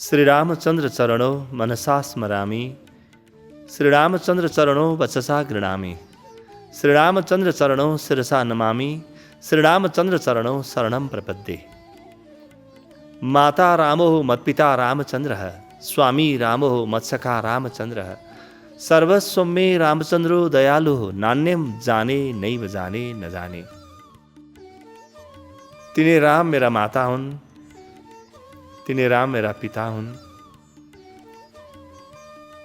श्रीरामचंद्र चरणों मनसा स्मरामि, श्रीरामचंद्र चरणों वचसा गृणामि, श्रीरामचंद्र चरणों शिरसा नमामि, श्रीरामचंद्र चरणों शरणं प्रपद्ये। माता रामो मत्पिता रामचंद्रः, स्वामी रामो मत्सखा रामचंद्रः, सर्वस्व मे रामचंद्रो दयालु, नान्यम जाने नैव जाने न जाने। तिनी राम मेरा माता हुन्, तिनी राम मेरा पिता हुन्,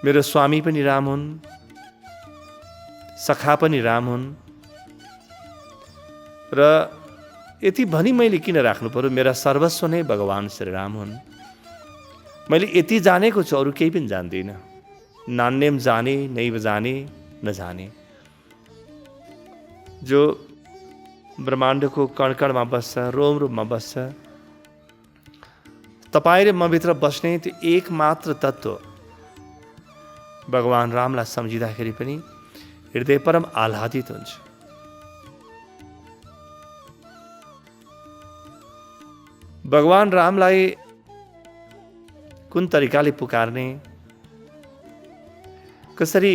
मेरो स्वामी पनि राम हुन्, सखा पनि राम हुन्। र यति भनी मैले किन राख्नु पर्यो, मेरा सर्वस्व नै भगवान श्री राम हुन्। मैले यति जानेको छु, अरू केही पनि जान्दिनँ। नान्यम जाने नैव जाने न जाने। जो ब्रह्माण्डको कणकणमा बस्छ, रोम रोममा बस्छ, तपाईँ र मभित्र बस्ने त्यो एकमात्र तत्त्व भगवान रामलाई सम्झिँदाखेरि पनि हृदय परम आह्लादित हुन्छ। भगवान रामलाई कुन तरिकाले पुकार्ने, कसरी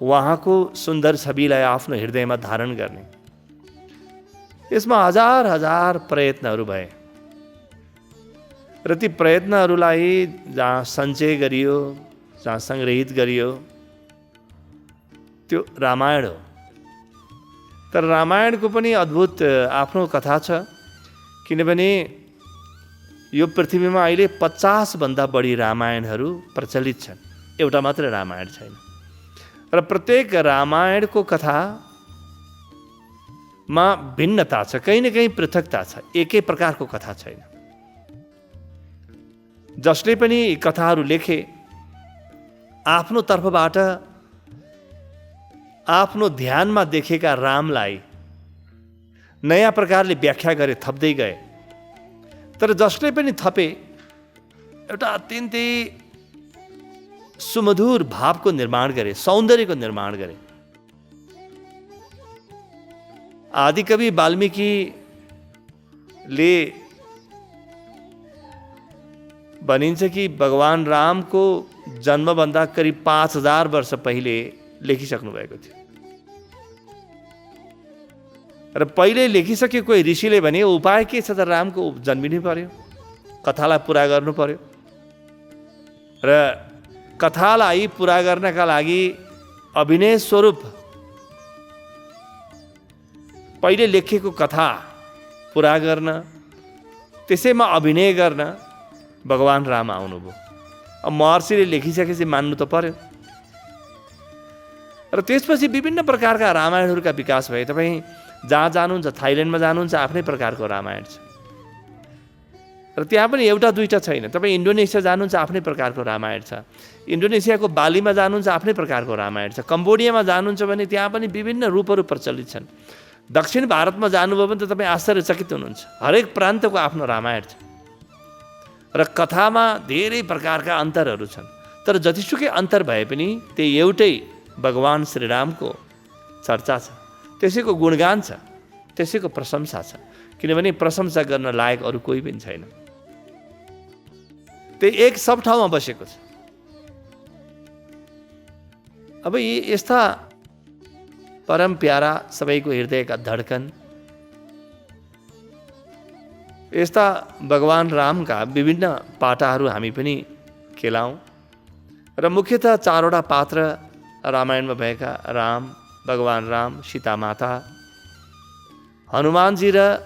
उहाँको सुन्दर छविलाई आफ्नो हृदयमा धारण गर्ने, यसमा हजार हजार प्रयत्नहरू भए र ती प्रयत्नहरूलाई जहाँ सञ्चय गरियो, जहाँ सङ्ग्रहित गरियो, त्यो रामायण हो। तर रामायणको पनि अद्भुत आफ्नो कथा छ, किनभने यो पृथ्वीमा अहिले 50 भन्दा बढी रामायणहरू प्रचलित छन्, एउटा मात्र रामायण छैन। र प्रत्येक रामायणको कथामा भिन्नता छ, कहीँ न कहीँ पृथकता छ, एकै प्रकारको कथा छैन। जसले पनि कथाहरू लेखे आफ्नो तर्फबाट आफ्नो ध्यानमा देखेका रामलाई नयाँ प्रकारले व्याख्या गरे, थप्दै गए। तर जसले पनि थपे एउटा अत्यन्तै सुमधुर भावको निर्माण गरे, सौन्दर्यको निर्माण गरे। आदिकवि वाल्मीकिले भनिन्छ कि भगवान रामको जन्मभन्दा करिब 5000 वर्ष पहिले लेखिसक्नु भएको थियो। र पहिले लेखिसके कोही ऋषिले भने उपाय के छ त, रामको जन्मिनु पर्यो, कथालाई पुरा गर्नु पर्यो। र कथालाई पुरा गर्नका लागि अभिनय स्वरूप पहिले लेखेको कथा पुरा गर्न, त्यसैमा अभिनय गर्न भगवान राम आउनुभयो। अब महर्षिले लेखिसकेपछि मान्नु त पर्यो। र त्यसपछि विभिन्न प्रकारका रामायणहरूका विकास भए। तपाईँ जहाँ जानुहुन्छ, थाइल्यान्डमा जानुहुन्छ, आफ्नै प्रकारको रामायण छ। र त्यहाँ पनि एउटा दुईटा छैन। तपाईँ इन्डोनेसिया जानुहुन्छ, आफ्नै प्रकारको रामायण छ। इन्डोनेसियाको बालीमा जानुहुन्छ, आफ्नै प्रकारको रामायण छ। कम्बोडियामा जानुहुन्छ भने त्यहाँ पनि विभिन्न रूपहरू प्रचलित छन्। दक्षिण भारतमा जानुभयो भने त तपाईँ आश्चर्यचकित हुनुहुन्छ, हरेक प्रान्तको आफ्नो रामायण छ। र कथामा धेरै प्रकारका अन्तरहरू छन्। तर जतिसुकै अन्तर भए पनि त्यो एउटै भगवान श्रीरामको चर्चा छ, त्यसैको गुणगान छ, त्यसैको प्रशंसा छ। किनभने प्रशंसा गर्न लायक अरू कोही पनि छैन। त्यो एक सब ठाउँमा बसेको छ। अब यस्ता परम प्यारा, सबैको हृदयका धड्कन, यस्ता भगवान रामका विभिन्न पाटाहरू हामी पनि खेलाउँ। र मुख्यतः 4वटा पात्र रामायणमा भएका राम, भगवान राम, सीता माता, हनुमानजी र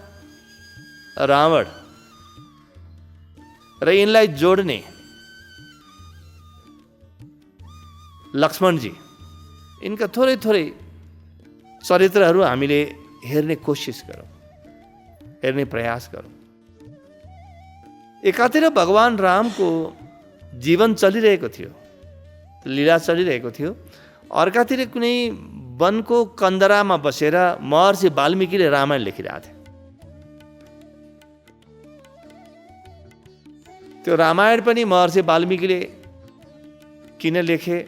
रावण, र यिनलाई जोड्ने लक्ष्मणजी, यिनका थोरै थोरै चरित्रहरू हामीले हेर्ने कोसिस गरौँ, हेर्ने प्रयास गरौँ। एकातिर भगवान रामको जीवन चलिरहेको थियो, लीला चलिरहेको थियो। अर्कातिर कुनै वनको कन्दरामा बसेर महर्षि वाल्मीकिले रामायण लेखिरहेको थियो। त्यो रामायण पनि महर्षि वाल्मीकिले किन लेखे,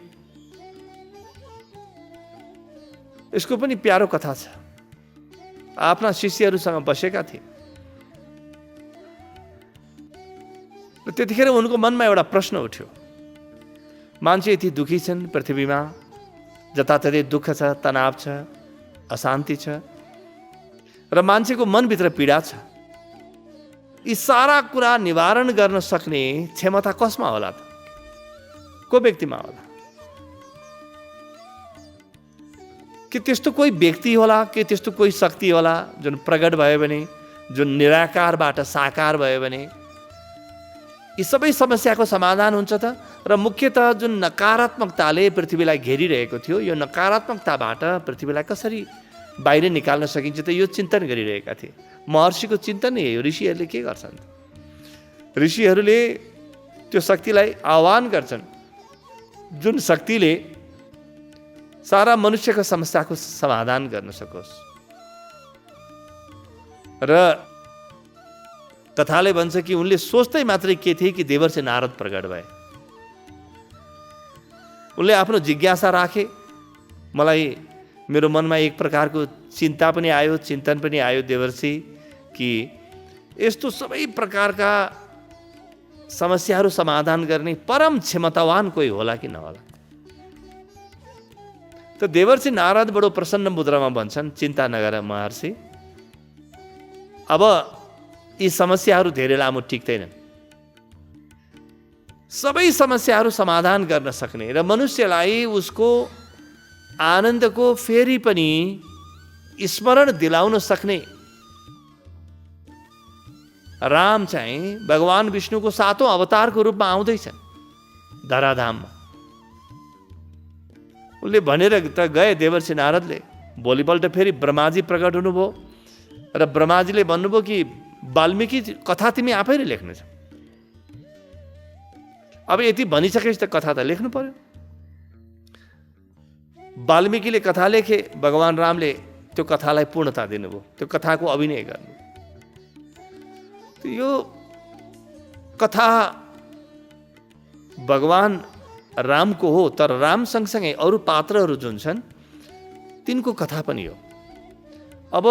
यसको पनि प्यारो कथा छ। आफ्ना शिष्यहरूसँग बसेका थिए। त्यतिखेर उनको मनमा एउटा प्रश्न उठ्यो, मान्छे यति दुखी छन् पृथ्वीमा, जताततै दुःख छ, तनाव छ, अशान्ति छ र मान्छेको मनभित्र पीडा छ। यी सारा कुरा निवारण गर्न सक्ने क्षमता कसमा होला त? को व्यक्तिमा होला? कि त्यस्तो कोही व्यक्ति होला, कि त्यस्तो कोही शक्ति होला जुन प्रकट भयो भने, जुन निराकारबाट साकार भयो भने यी सबै समस्याको समाधान हुन्छ त? र मुख्यतः जुन नकारात्मकताले पृथ्वीलाई घेरिरहेको थियो, यो नकारात्मकताबाट पृथ्वीलाई कसरी बाहिर निकाल्न सकिन्छ त? यो चिन्तन गरिरहेका थिए। महर्षिको चिन्तन यही हो। ऋषिहरूले के गर्छन्? ऋषिहरूले त्यो शक्तिलाई आह्वान गर्छन्, जुन शक्तिले सारा मनुष्यको समस्याको समाधान गर्न सकोस्। र कथाले भन्छ कि उनले सोच्दै मात्रै के थिए कि देवर्षि नारद प्रकट भए। उनले आफ्नो जिज्ञासा राखे। मलाई मेरो मनमा एक प्रकारको चिन्ता पनि आयो, चिन्तन पनि आयो देवर्षि, कि यस्तो सबै प्रकारका समस्याहरू समाधान गर्ने परम क्षमतावान कोही होला कि नहोला। त देवर्षि नारद बडो प्रसन्न मुद्रामा भन्छन्, चिन्ता नगर महर्षि, अब यी समस्याहरू धेरै लामो टिक्दैनन्। सबै समस्याहरू समाधान गर्न सक्ने र मनुष्यलाई उसको आनन्दको फेरि पनि स्मरण दिलाउन सक्ने राम चाहिँ भगवान विष्णुको 7औं अवतारको रूपमा आउँदैछन् धराधाममा। उनले भनेर त गए देवर्षि नारदले। भोलिपल्ट फेरि ब्रह्माजी प्रकट हुनुभयो र ब्रह्माजीले भन्नुभयो कि वाल्मीकि कथा तिमी आफैले लेख्नेछ। अब यति भनिसकेपछि त कथा त लेख्नु पर्यो। वाल्मीकिले कथा लेखे, भगवान रामले त्यो कथालाई पूर्णता दिनुभयो, त्यो कथाको अभिनय गर्नु। यो कथा भगवान रामको हो, तर राम सँगसँगै अरू पात्रहरू जुन छन् तिनको कथा पनि हो। अब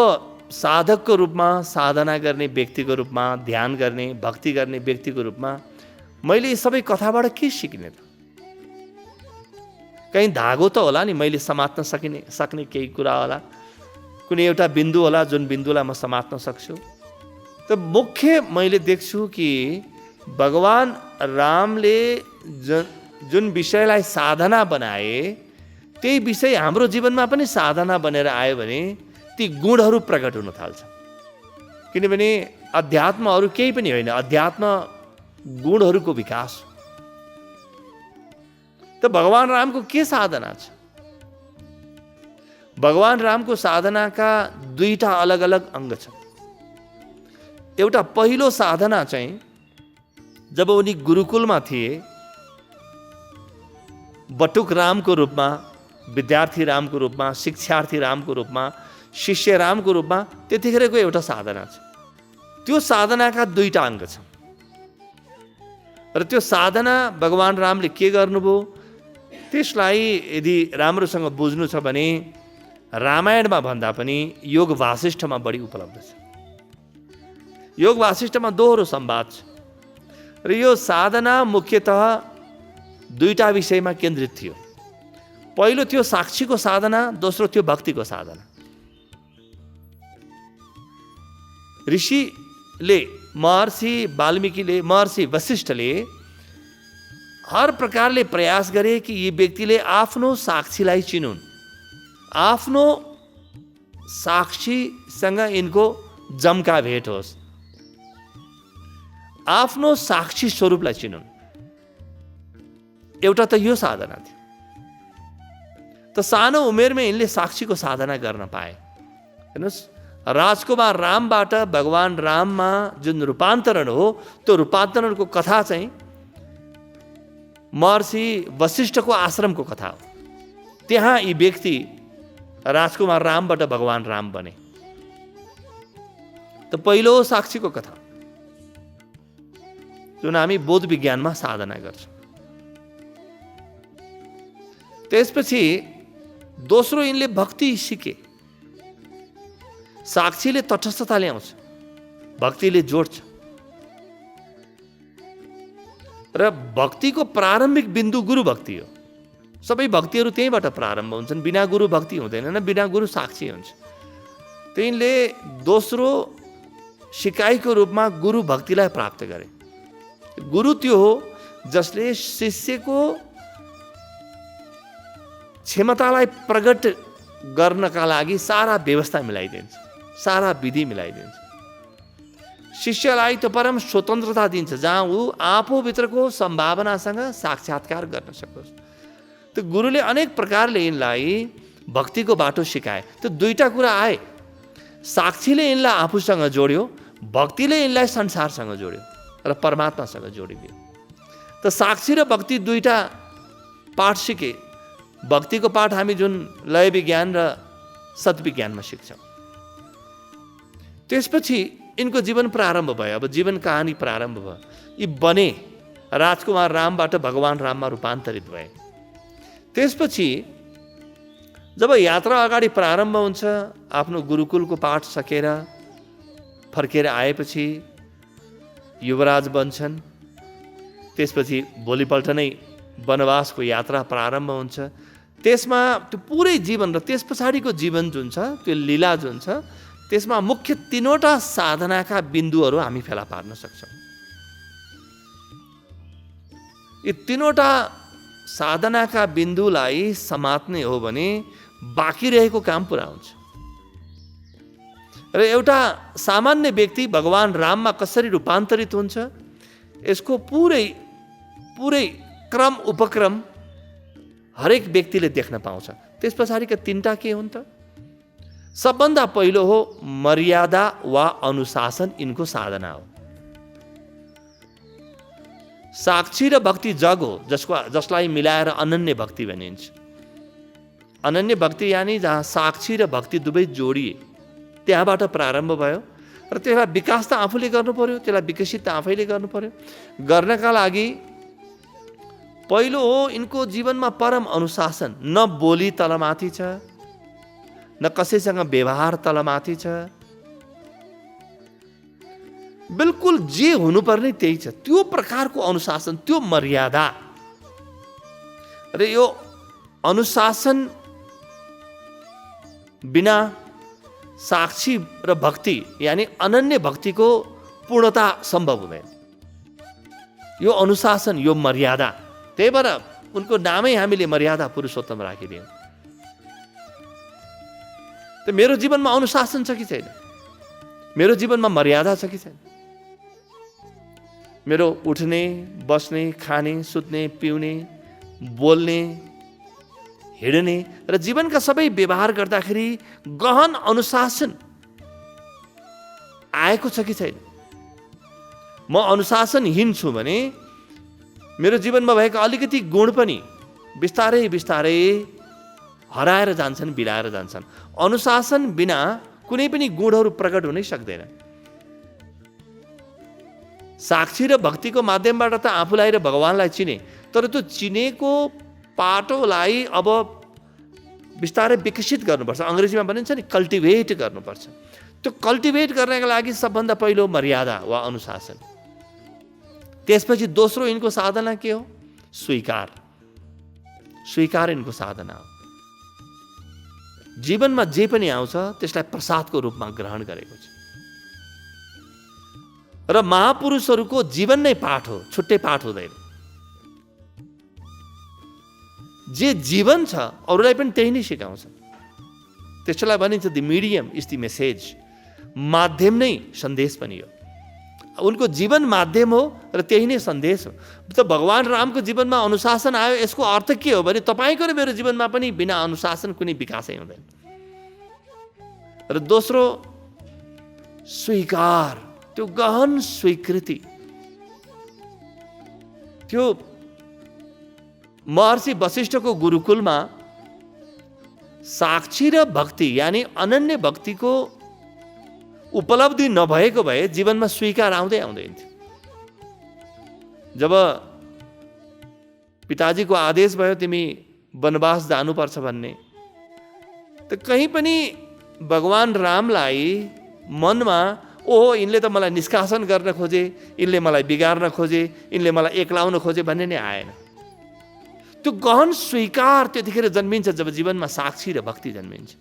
साधकको रूपमा, साधना गर्ने व्यक्तिको रूपमा, ध्यान गर्ने, भक्ति गर्ने व्यक्तिको रूपमा मैले यी सबै कथाबाट के सिक्ने त? कहीँ धागो त होला नि, मैले समात्न सक्ने केही कुरा होला, कुनै एउटा बिन्दु होला जुन बिन्दुलाई म समात्न सक्छु। त मुख्य मैले देख्छु कि भगवान रामले जुन विषयलाई साधना बनाए त्यही विषय हाम्रो जीवनमा पनि साधना बनेर आयो भने ती गुणहरू प्रकट हुन थाल्छ। किनभने अध्यात्म अरू केही पनि होइन, अध्यात्म गुणहरूको विकास। त भगवान रामको के साधना छ? भगवान रामको साधनाका दुईटा अलग अलग अङ्ग छन्। एउटा पहिलो साधना चाहिँ जब उनी गुरुकुलमा थिए, बटुक रामको रूपमा, विद्यार्थी रामको रूपमा, शिक्षार्थी रामको रूपमा, शिष्य रामको रूपमा, त्यतिखेरको एउटा साधना छ। त्यो साधनाका दुईटा अङ्ग छन् र त्यो साधना भगवान रामले के गर्नुभयो त्यसलाई यदि राम्रोसँग बुझ्नु छ भने रामायणमा भन्दा पनि योग वासिष्ठमा बढी उपलब्ध छ। योग वासिष्ठमा दोहोरो संवाद छ र यो साधना मुख्यतः दुईटा विषयमा केन्द्रित थियो। पहिलो थियो साक्षीको साधना, दोस्रो थियो भक्तिको साधना। ऋषिले, महर्षि वाल्मीकिले, महर्षि वशिष्ठले हर प्रकारले प्रयास गरे कि यी व्यक्तिले आफ्नो साक्षीलाई चिनुन्, आफ्नो साक्षीसँग यिनको जमका भेट होस्, आफ्नो साक्षी स्वरूपलाई चिनुन्। एउटा त यो साधना थियो। त सानो उमेरमै यिनले साक्षीको साधना गर्न पाए। हेर्नुहोस्, राजकुमार रामबाट भगवान राममा जुन रूपान्तरण हो त्यो रूपान्तरणको कथा चाहिँ महर्षि वशिष्ठको आश्रमको कथा हो। त्यहाँ यी व्यक्ति राजकुमार रामबाट भगवान राम बने। त पहिलो साक्षीको कथा जुन हामी बोध विज्ञानमा साधना गर्छौँ। त्यसपछि दोस्रो यिनले भक्ति सिके। साक्षीले तटस्थता ल्याउँछ, भक्तिले जोड्छ। र भक्तिको प्रारम्भिक बिन्दु गुरु भक्ति हो। सबै भक्तिहरू त्यहीँबाट प्रारम्भ हुन्छन्। बिना गुरु भक्ति हुँदैन, बिना गुरु साक्षी हुन्छ। त्यहीले दोस्रो सिकाइको रूपमा गुरु भक्तिलाई प्राप्त गरे। गुरु त्यो हो जसले शिष्यको क्षमतालाई प्रकट गर्नका लागि सारा व्यवस्था मिलाइदिन्छ, सारा विधि मिलाइदिन्छ। शिष्यलाई त्यो परम स्वतन्त्रता दिन्छ जहाँ ऊ आफूभित्रको सम्भावनासँग साक्षात्कार गर्न सकोस्। त्यो गुरुले अनेक प्रकारले यिनलाई भक्तिको बाटो सिकाए। त्यो दुईटा कुरा आए, साक्षीले यिनलाई आफूसँग जोड्यो, भक्तिले यिनलाई संसारसँग जोड्यो र परमात्मासँग जोडिदियो। त साक्षी र भक्ति दुईटा पाठ सिके। भक्तिको पाठ हामी जुन लय विज्ञान र सद्विज्ञानमा सिक्छौँ। त्यसपछि यिनको जीवन प्रारम्भ भयो। अब जीवन कहानी प्रारम्भ भयो। यी बने राजकुमार रामबाट भगवान राममा रूपान्तरित भए। त्यसपछि जब यात्रा अगाडि प्रारम्भ हुन्छ, आफ्नो गुरुकुलको पाठ सकेर फर्केर आएपछि युवराज बन्छन्। त्यसपछि भोलिपल्ट नै वनवासको यात्रा प्रारम्भ हुन्छ। त्यसमा त्यो पुरै जीवन र त्यस पछाडिको जीवन जुन छ, त्यो लीला जुन छ, त्यसमा मुख्य 3वटा साधनाका बिन्दुहरू हामी फेला पार्न सक्छौँ। यी 3वटा साधनाका बिन्दुलाई समात्ने हो भने बाँकी रहेको काम पुरा हुन्छ। र एउटा सामान्य व्यक्ति भगवान राममा कसरी रूपान्तरित हुन्छ, यसको पुरै क्रम उपक्रम हरेक व्यक्तिले देख्न पाउँछ। त्यस पछाडिका 3टा के हुन् त? सबभन्दा पहिलो हो मर्यादा वा अनुशासन। यिनको साधना हो। साक्षी र भक्ति जग हो जसलाई मिलाएर अनन्य भक्ति भनिन्छ। अनन्य भक्ति यानी जहाँ साक्षी र भक्ति दुवै जोडिए, त्यहाँबाट प्रारम्भ भयो। र त्यसलाई विकास त आफूले गर्नु पर्यो, त्यसलाई विकसित त आफैले गर्नु पर्यो। गर्नका लागि पहिलो हो यिनको जीवनमा परम अनुशासन। न बोली तलमाथि छ, न कसैसँग व्यवहार तलमाथि छ। बिल्कुल जे हुनुपर्ने त्यही छ, त्यो प्रकारको अनुशासन, त्यो मर्यादा। र यो अनुशासन बिना साक्षी र भक्ति यानी अनन्य भक्तिको पूर्णता सम्भव हुँदैन। यो अनुशासन, यो मर्यादा। त्यही भएर उनको नामै हामीले मर्यादा पुरुषोत्तम राखिदियौँ। त मेरो जीवनमा अनुशासन छ कि छैन? मेरो जीवनमा मर्यादा छ कि छैन? मेरो उठ्ने, बस्ने, खाने, सुत्ने, पिउने, बोल्ने, हिँड्ने र जीवनका सबै व्यवहार गर्दाखेरि गहन अनुशासन आएको छ कि छैन? म अनुशासनहीन छु भने मेरो जीवनमा भएका अलिकति गुण पनि बिस्तारै बिस्तारै हराएर जान्छन्, बिलाएर जान्छन्। अनुशासन बिना कुनै पनि गुणहरू प्रकट हुनै सक्दैन। साक्षी र भक्तिको माध्यमबाट त आफूलाई र भगवानलाई चिने, तर त्यो चिनेको पाटोलाई अब बिस्तारै विकसित गर्नुपर्छ। अङ्ग्रेजीमा भनिन्छ नि कल्टिभेट गर्नुपर्छ। त्यो कल्टिभेट गर्नका लागि सबभन्दा पहिलो मर्यादा वा अनुशासन। त्यसपछि दोस्रो यिनको साधना के हो? स्वीकार। स्वीकार यिनको साधना हो। जीवनमा जे पनि आउँछ त्यसलाई प्रसादको रूपमा ग्रहण गरेको छ। र महापुरुषहरूको जीवन नै पाठ हो, छुट्टै पाठ हुँदैन। जे जीवन छ अरूलाई पनि त्यही नै सिकाउँछ। त्यसलाई भनिन्छ the medium is the message. माध्यम नै सन्देश पनि हो। उनको जीवन माध्यम हो र त्यही नै सन्देश हो। त भगवान रामको जीवनमा अनुशासन आयो, यसको अर्थ के हो भने तपाईँको र मेरो जीवनमा पनि बिना अनुशासन कुनै विकासै हुँदैन। र दोस्रो स्वीकार, त्यो गहन स्वीकृति। त्यो महर्षि वशिष्ठको गुरुकुलमा साक्षी र भक्ति यानी अनन्य भक्तिको उपलब्धि नभएको भए जीवनमा स्वीकार आउँदै आउँदैन थियो। जब पिताजीको आदेश भयो तिमी वनवास जानुपर्छ भन्ने, त कहीँ पनि भगवान रामलाई मनमा ओहो यिनले त मलाई निष्कासन गर्न खोजे, यिनले मलाई बिगार्न खोजे, यिनले मलाई एक्लाउन खोजे भन्ने नै आएन। त्यो गहन स्वीकार त्यतिखेर जन्मिन्छ जब जीवनमा साक्षी र भक्ति जन्मिन्छ।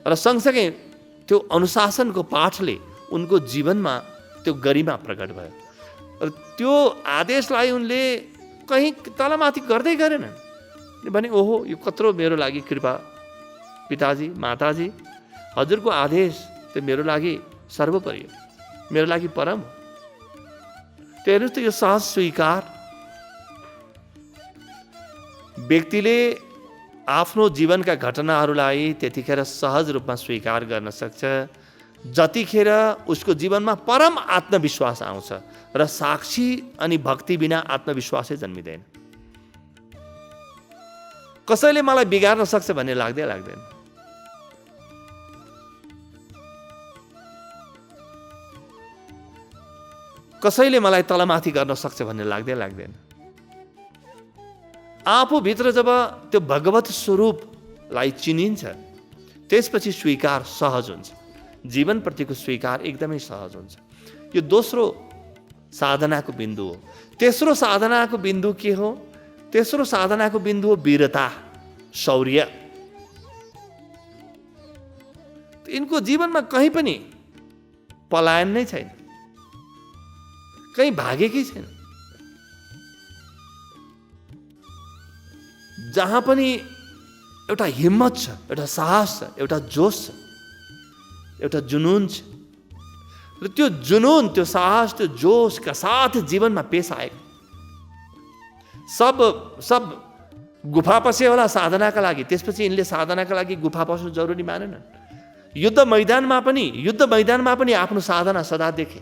र सँगसँगै त्यो अनुशासनको पाठले उनको जीवनमा त्यो गरिमा प्रकट भयो। र त्यो आदेशलाई उनले कहीँ तलमाथि गर्दै गरेनन् भने ओहो यो कत्रो मेरो लागि कृपा, पिताजी माताजी हजुरको आदेश त्यो मेरो लागि सर्वोपरि हो, मेरो लागि परम हो। त्यो हेर्नुहोस् त यो सहज स्वीकार व्यक्तिले आफ्नो जीवनका घटनाहरूलाई त्यतिखेर सहज रूपमा स्वीकार गर्न सक्छ जतिखेर उसको जीवनमा परम आत्मविश्वास आउँछ र साक्षी अनि भक्ति बिना आत्मविश्वासै जन्मिँदैन। कसैले मलाई बिगार्न सक्छ भन्ने लाग्दैन। कसैले मलाई तलमाथि गर्न सक्छ भन्ने लाग्दैन। आफूभित्र जब त्यो भगवत स्वरूपलाई चिनिन्छ त्यसपछि स्वीकार सहज हुन्छ, जीवनप्रतिको स्वीकार एकदमै सहज हुन्छ। यो दोस्रो साधनाको बिन्दु हो। तेस्रो साधनाको बिन्दु के हो? तेस्रो साधनाको बिन्दु हो वीरता, शौर्य। यिनको जीवनमा कहीँ पनि पलायन नै छैन, कहीँ भागेकै छैन। जहाँ पनि एउटा हिम्मत छ, एउटा साहस छ, एउटा जोश छ, एउटा जुनून छ। र त्यो जुनून, त्यो साहस, त्यो जोशका साथ जीवनमा पेश आएको। सब गुफा पसे होला साधनाका लागि, त्यसपछि यिनले साधनाका लागि गुफा पस्नु जरुरी मानेनन्। युद्ध मैदानमा पनि आफ्नो साधना सदा देखे।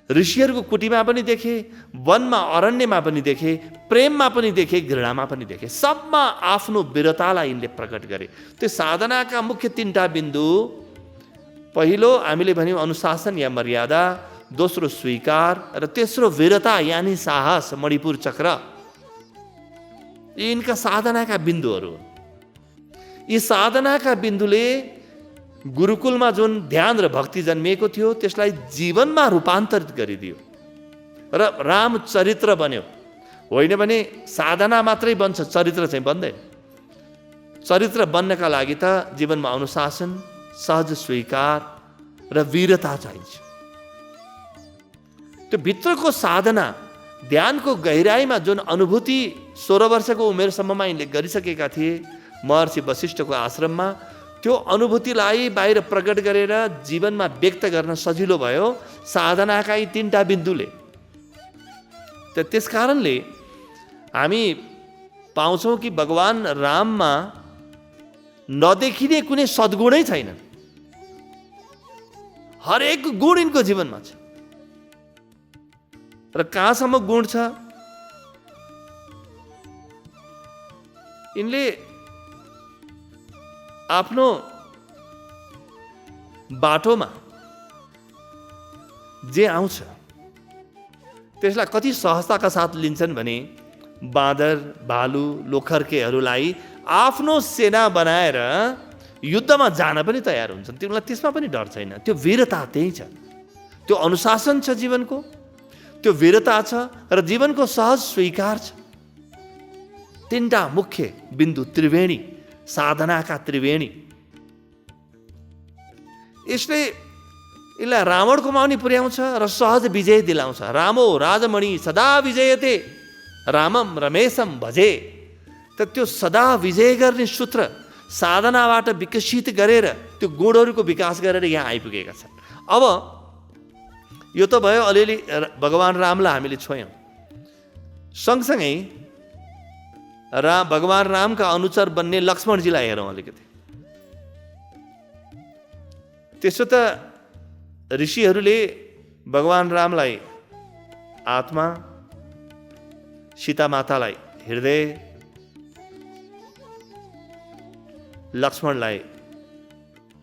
ऋषिहरूको कुटीमा पनि देखे, वनमा अरण्यमा पनि देखे, प्रेममा पनि देखे, घृणामा पनि देखे। सबमा आफ्नो वीरतालाई यिनले प्रकट गरे। त्यो साधनाका मुख्य 3टा बिन्दु, पहिलो हामीले भन्यौँ अनुशासन या मर्यादा, दोस्रो स्वीकार र तेस्रो वीरता यानी साहस, मणिपुर चक्र। यिनका साधनाका बिन्दुहरू। यी साधनाका बिन्दुले गुरुकुलमा जुन ध्यान र भक्ति जन्मिएको थियो त्यसलाई जीवनमा रूपान्तरित गरिदियो र रामचरित्र बन्यो। होइन भने साधना मात्रै बन्छ, चरित्र चाहिँ बन्दैन। चरित्र बन्नका लागि त जीवनमा अनुशासन, सहज स्वीकार र वीरता चाहिन्छ। त्यो भित्रको साधना, ध्यानको गहिराईमा जुन अनुभूति 16 वर्षको उमेरसम्ममा यिनले गरिसकेका थिए महर्षि वशिष्ठको आश्रममा, त्यो अनुभूतिलाई बाहिर प्रकट गरेर जीवनमा व्यक्त गर्न सजिलो भयो साधनाका यी 3टा बिन्दुले। त्यस कारणले हामी पाउँछौँ कि भगवान राममा नदेखिने कुनै सद्गुणै छैन। हरेक गुण यिनको जीवनमा छ। र कहाँसम्म गुण छ? यिनले आफ्नो बाटोमा जे आउँछ त्यसलाई कति सहजताका साथ लिन्छन् भने बाँदर, भालु, लोखर्केहरूलाई आफ्नो सेना बनाएर युद्धमा जान पनि तयार हुन्छन्। तिनीहरूलाई त्यसमा पनि डर छैन। त्यो वीरता त्यही छ, त्यो अनुशासन छ जीवनको, त्यो वीरता छ र जीवनको सहज स्वीकार छ। 3टा मुख्य बिन्दु, त्रिवेणी, साधनाका त्रिवेणी। यसले यसलाई रावणको माउनी पुर्याउँछ र सहज विजय दिलाउँछ। रामो राजमणि सदा विजयते, रामम रमेशम भजे। त त्यो सदा विजय गर्ने सूत्र साधनाबाट विकसित गरेर त्यो गुणहरूको विकास गरेर यहाँ आइपुगेका छन्। अब यो त भयो अलिअलि भगवान रामलाई हामीले छोयौँ। सँगसँगै भगवान रामका अनुचर बन्ने लक्ष्मणजीलाई हेरौँ अलिकति। त्यसो त ऋषिहरूले भगवान रामलाई आत्मा, सीता मातालाई हृदय, लक्ष्मणलाई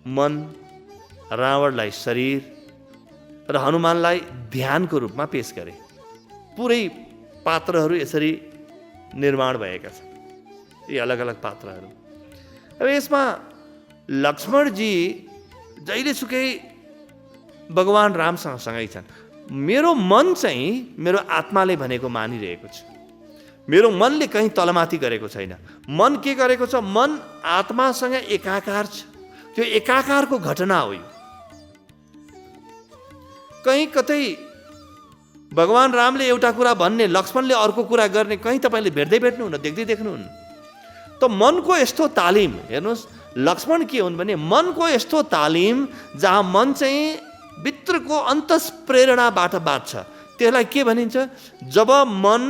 मन, रावणलाई शरीर र हनुमानलाई ध्यानको रूपमा पेश गरे। पुरै पात्रहरू यसरी निर्माण भएका छन्, यी अलग अलग पात्रहरू। अब यसमा लक्ष्मणजी जहिलेसुकै भगवान रामसँग सँगै छन्। मेरो मन चाहिँ मेरो आत्माले भनेको मानिरहेको छ। मेरो मनले कहीँ तलमाथि गरेको छैन। मन के गरेको छ? मन आत्मासँग एकाकार छ। त्यो एकाकारको घटना हो यो। कहीँ कतै भगवान रामले एउटा कुरा भन्ने, लक्ष्मणले अर्को कुरा गर्ने कहीँ तपाईँले भेट्नुहुन्न, देख्नुहुन्न। त मनको यस्तो तालिम हेर्नुहोस्, लक्ष्मण के हुन् भने मनको यस्तो तालिम जहाँ मन चाहिँ भित्रको अन्तस्प्रेरणाबाट बाँच्छ। त्यसलाई के भनिन्छ? जब मन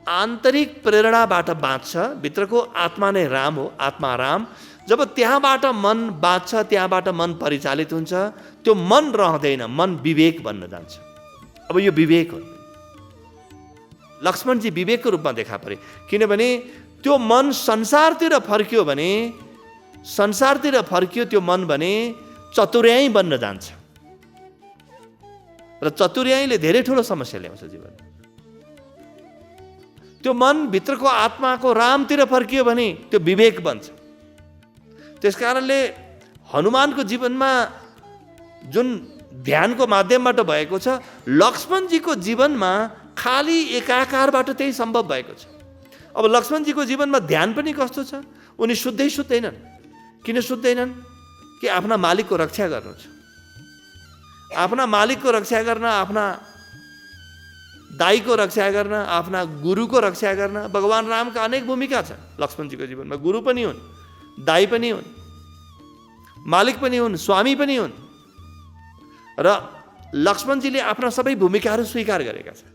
आन्तरिक प्रेरणाबाट बाँच्छ, भित्रको आत्मा नै राम हो, आत्मा राम। जब त्यहाँबाट मन बाँच्छ, त्यहाँबाट मन परिचालित हुन्छ, त्यो मन रहँदैन, मन विवेक बन्न जान्छ। अब यो विवेक हो। लक्ष्मणजी विवेकको रूपमा देखा परे, किनभने त्यो मन संसारतिर फर्कियो भने, त्यो मन भने चतुर्याई बन्न जान्छ र चतुर्याईले धेरै ठुलो समस्या ल्याउँछ जीवन। त्यो मन भित्रको आत्माको रामतिर फर्कियो भने त्यो विवेक बन्छ। त्यसकारणले हनुमानको जीवनमा जुन ध्यानको माध्यमबाट भएको छ, लक्ष्मणजीको जीवनमा खाली एकाकारबाट त्यही सम्भव भएको छ। अब लक्ष्मणजीको जीवनमा ध्यान पनि कस्तो छ? उनी सुत्दैनन्। किन सुत्दैनन्? कि आफ्ना मालिकको रक्षा गर्नु छ। आफ्ना मालिकको रक्षा गर्न, आफ्ना दाईको रक्षा गर्न, आफ्ना गुरुको रक्षा गर्न। भगवान रामका अनेक भूमिका छ लक्ष्मणजीको जीवनमा। गुरु पनि हुन्, दाई पनि हुन्, मालिक पनि हुन्, स्वामी पनि हुन्। र लक्ष्मणजीले आफ्ना सबै भूमिकाहरू स्वीकार गरेका छन्।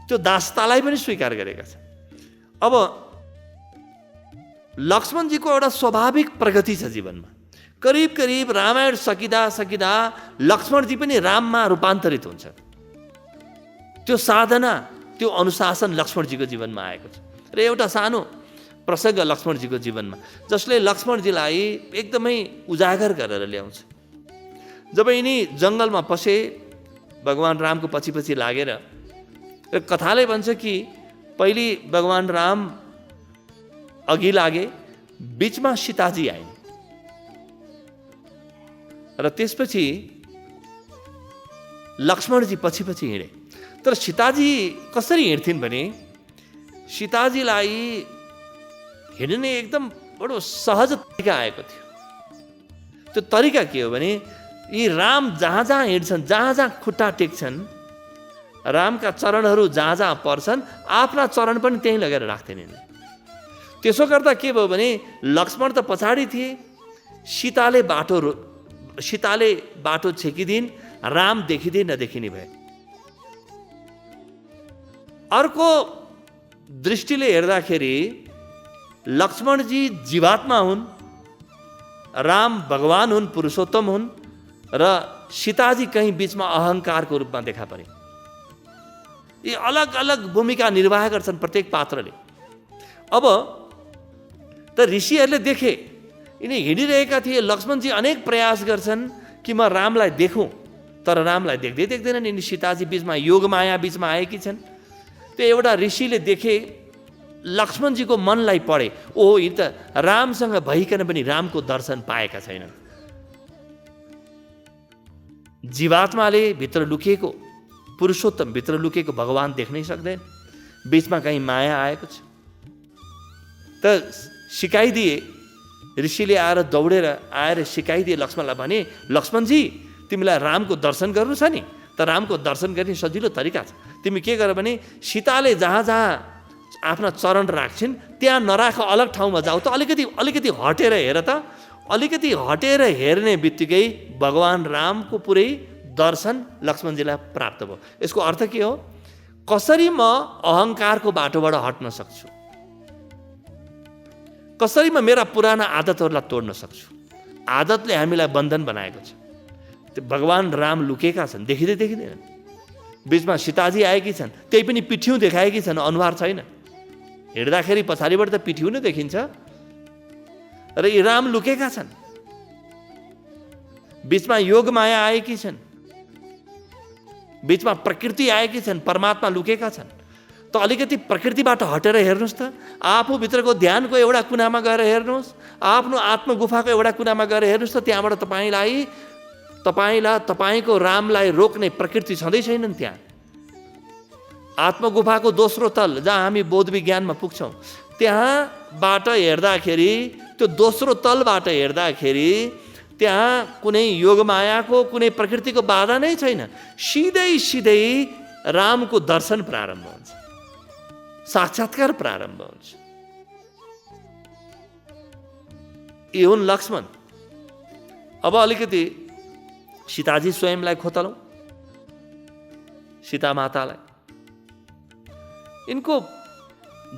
त्यो दासतालाई पनि स्वीकार गरेका छन्। अब लक्ष्मणजीको एउटा स्वाभाविक प्रगति छ जीवनमा। करिब करिब रामायण सकिँदा लक्ष्मणजी पनि राममा रूपान्तरित हुन्छ। त्यो साधना, त्यो अनुशासन लक्ष्मणजीको जीवनमा आएको छ। र एउटा सानो प्रसङ्ग लक्ष्मणजीको जीवनमा, जसले लक्ष्मणजीलाई एकदमै उजागर गरेर ल्याउँछ। जब यिनी जङ्गलमा पसे, भगवान रामको पछि लागेर, कथाले भन्छ कि पहिले भगवान राम अघि लागे, बीचमा सीताजी आइन् र त्यसपछि लक्ष्मणजी पछि हिँडे। तर सीताजी कसरी हिँड्थिन् भने सीताजीलाई हिँड्ने एकदम बडो सहज तरिका आएको थियो। त्यो तरिका के हो भने यी राम जहाँ हिँड्छन्, जहाँ खुट्टा टेक्छन्, रामका चरणहरू जहाँ पर्छन्, आफ्ना चरण पनि त्यहीँ लगेर राख्थेन। त्यसो गर्दा के भयो भने लक्ष्मण त पछाडि थिए, सीताले बाटो छेकिदिन्, राम देखिँदै नदेखिने भए। अर्को दृष्टिले हेर्दाखेरि लक्ष्मणजी जीवात्मा हुन्, राम भगवान हुन्, पुरुषोत्तम हुन्, र सीताजी कहीँ बीचमा अहङ्कारको रूपमा देखा परे। यी अलग अलग भूमिका निर्वाह गर्छन् प्रत्येक पात्रले। अब त ऋषिहरूले देखे, यिनी हिँडिरहेका थिए। लक्ष्मणजी अनेक प्रयास गर्छन् कि म रामलाई देखौँ, तर रामलाई देख्दैनन्। यिनी सीताजी बीचमा योगमाया बीचमा आएकी छन्। त्यो एउटा ऋषिले देखे, लक्ष्मणजीको मनलाई पढे, ओहो यी त रामसँग भइकन पनि रामको दर्शन पाएका छैनन्। जीवात्माले भित्र लुकिएको पुरुषोत्तम, भित्र लुकिएको भगवान देख्नै सक्दैन। बीचमा कहीँ माया आएको छ। त सिकाइदिए, ऋषिले आएर दौडेर आएर सिकाइदिए लक्ष्मणलाई। भने लक्ष्मणजी, तिमीलाई रामको दर्शन गर्नु छ नि, त रामको दर्शन गर्ने सजिलो तरिका छ। तिमी के गर भने सीताले जहाँ आफ्ना चरण राख्छिन् त्यहाँ नराख, अलग ठाउँमा जाऊ त, अलिकति हटेर हेर त। अलिकति हटेर हेर्ने बित्तिकै भगवान रामको पुरै दर्शन लक्ष्मणजीलाई प्राप्त भयो। यसको अर्थ के हो? कसरी म अहङ्कारको बाटोबाट हट्न सक्छु, कसरी म मेरा पुराना आदतहरूलाई तोड्न सक्छु। आदतले हामीलाई बन्धन बनाएको छ। त्यो भगवान राम लुकेका छन्, देखिँदैन। बीचमा सीताजी आएकी छन्, त्यही पनि पिठ्यौँ देखाएकी छन्, अनुहार छैन। हिँड्दाखेरि पछाडिबाट त पिठ्यौँ नै देखिन्छ। र यी राम लुकेका छन्। बीचमा योगमाया आएकी छन्, बीचमा प्रकृति आएकी छन्, परमात्मा लुकेका छन्। त अलिकति प्रकृतिबाट हटेर हेर्नुहोस् त, आफूभित्रको ध्यानको एउटा कुनामा गएर हेर्नुहोस्, आफ्नो आत्मगुफाको एउटा कुनामा गएर हेर्नुहोस् त, त्यहाँबाट तपाईँको रामलाई रोक्ने प्रकृति छँदै छैनन्। त्यहाँ आत्मगुफाको दोस्रो तल जहाँ हामी बोध विज्ञानमा पुग्छौँ, त्यहाँबाट हेर्दाखेरि, त्यो दोस्रो तलबाट हेर्दाखेरि त्यहाँ कुनै योगमायाको कुनै प्रकृतिको बाधा नै छैन। सिधै रामको दर्शन प्रारम्भ हुन्छ, साक्षात्कार प्रारम्भ हुन्छ। यी हुन् लक्ष्मण। अब अलिकति सीताजी स्वयंलाई खोतलौँ, सीता मातालाई। यिनको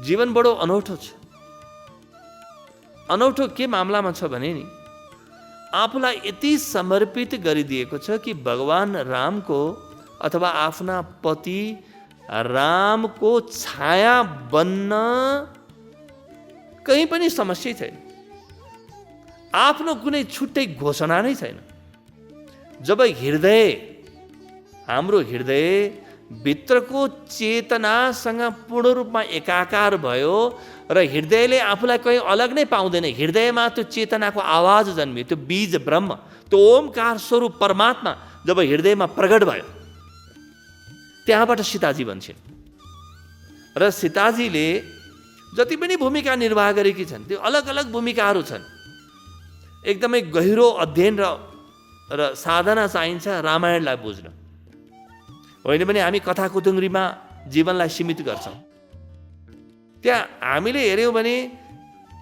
जीवन बडो अनौठो छ। अनौठो के मामलामा छ भने नि, आफूलाई यति समर्पित गरिदिएको छ कि भगवान रामको अथवा आफ्ना पति रामको छाया बन्न कहीँ पनि समस्या छैन। आफ्नो कुनै छुट्टै घोषणा नै छैन। जब हाम्रो हृदय भित्रको चेतनासँग पूर्ण रूपमा एकाकार भयो र हृदयले आफूलाई कहीँ अलग नै पाउँदैन, हृदयमा त्यो चेतनाको आवाज जन्मियो, त्यो बीज ब्रह्म, त्यो ओमकार स्वरूप परमात्मा जब हृदयमा प्रकट भयो, त्यहाँबाट सीताजी बन्छन्। र सीताजीले जति पनि भूमिका निर्वाह गरेकी छन्, त्यो अलग अलग भूमिकाहरू छन्। एकदमै गहिरो अध्ययन र साधना चाहिन्छ रामायणलाई बुझ्न। होइन भने हामी कथा कुतुङ्ग्रीमा जीवनलाई सीमित गर्छौँ। त्यहाँ हामीले हेऱ्यौँ भने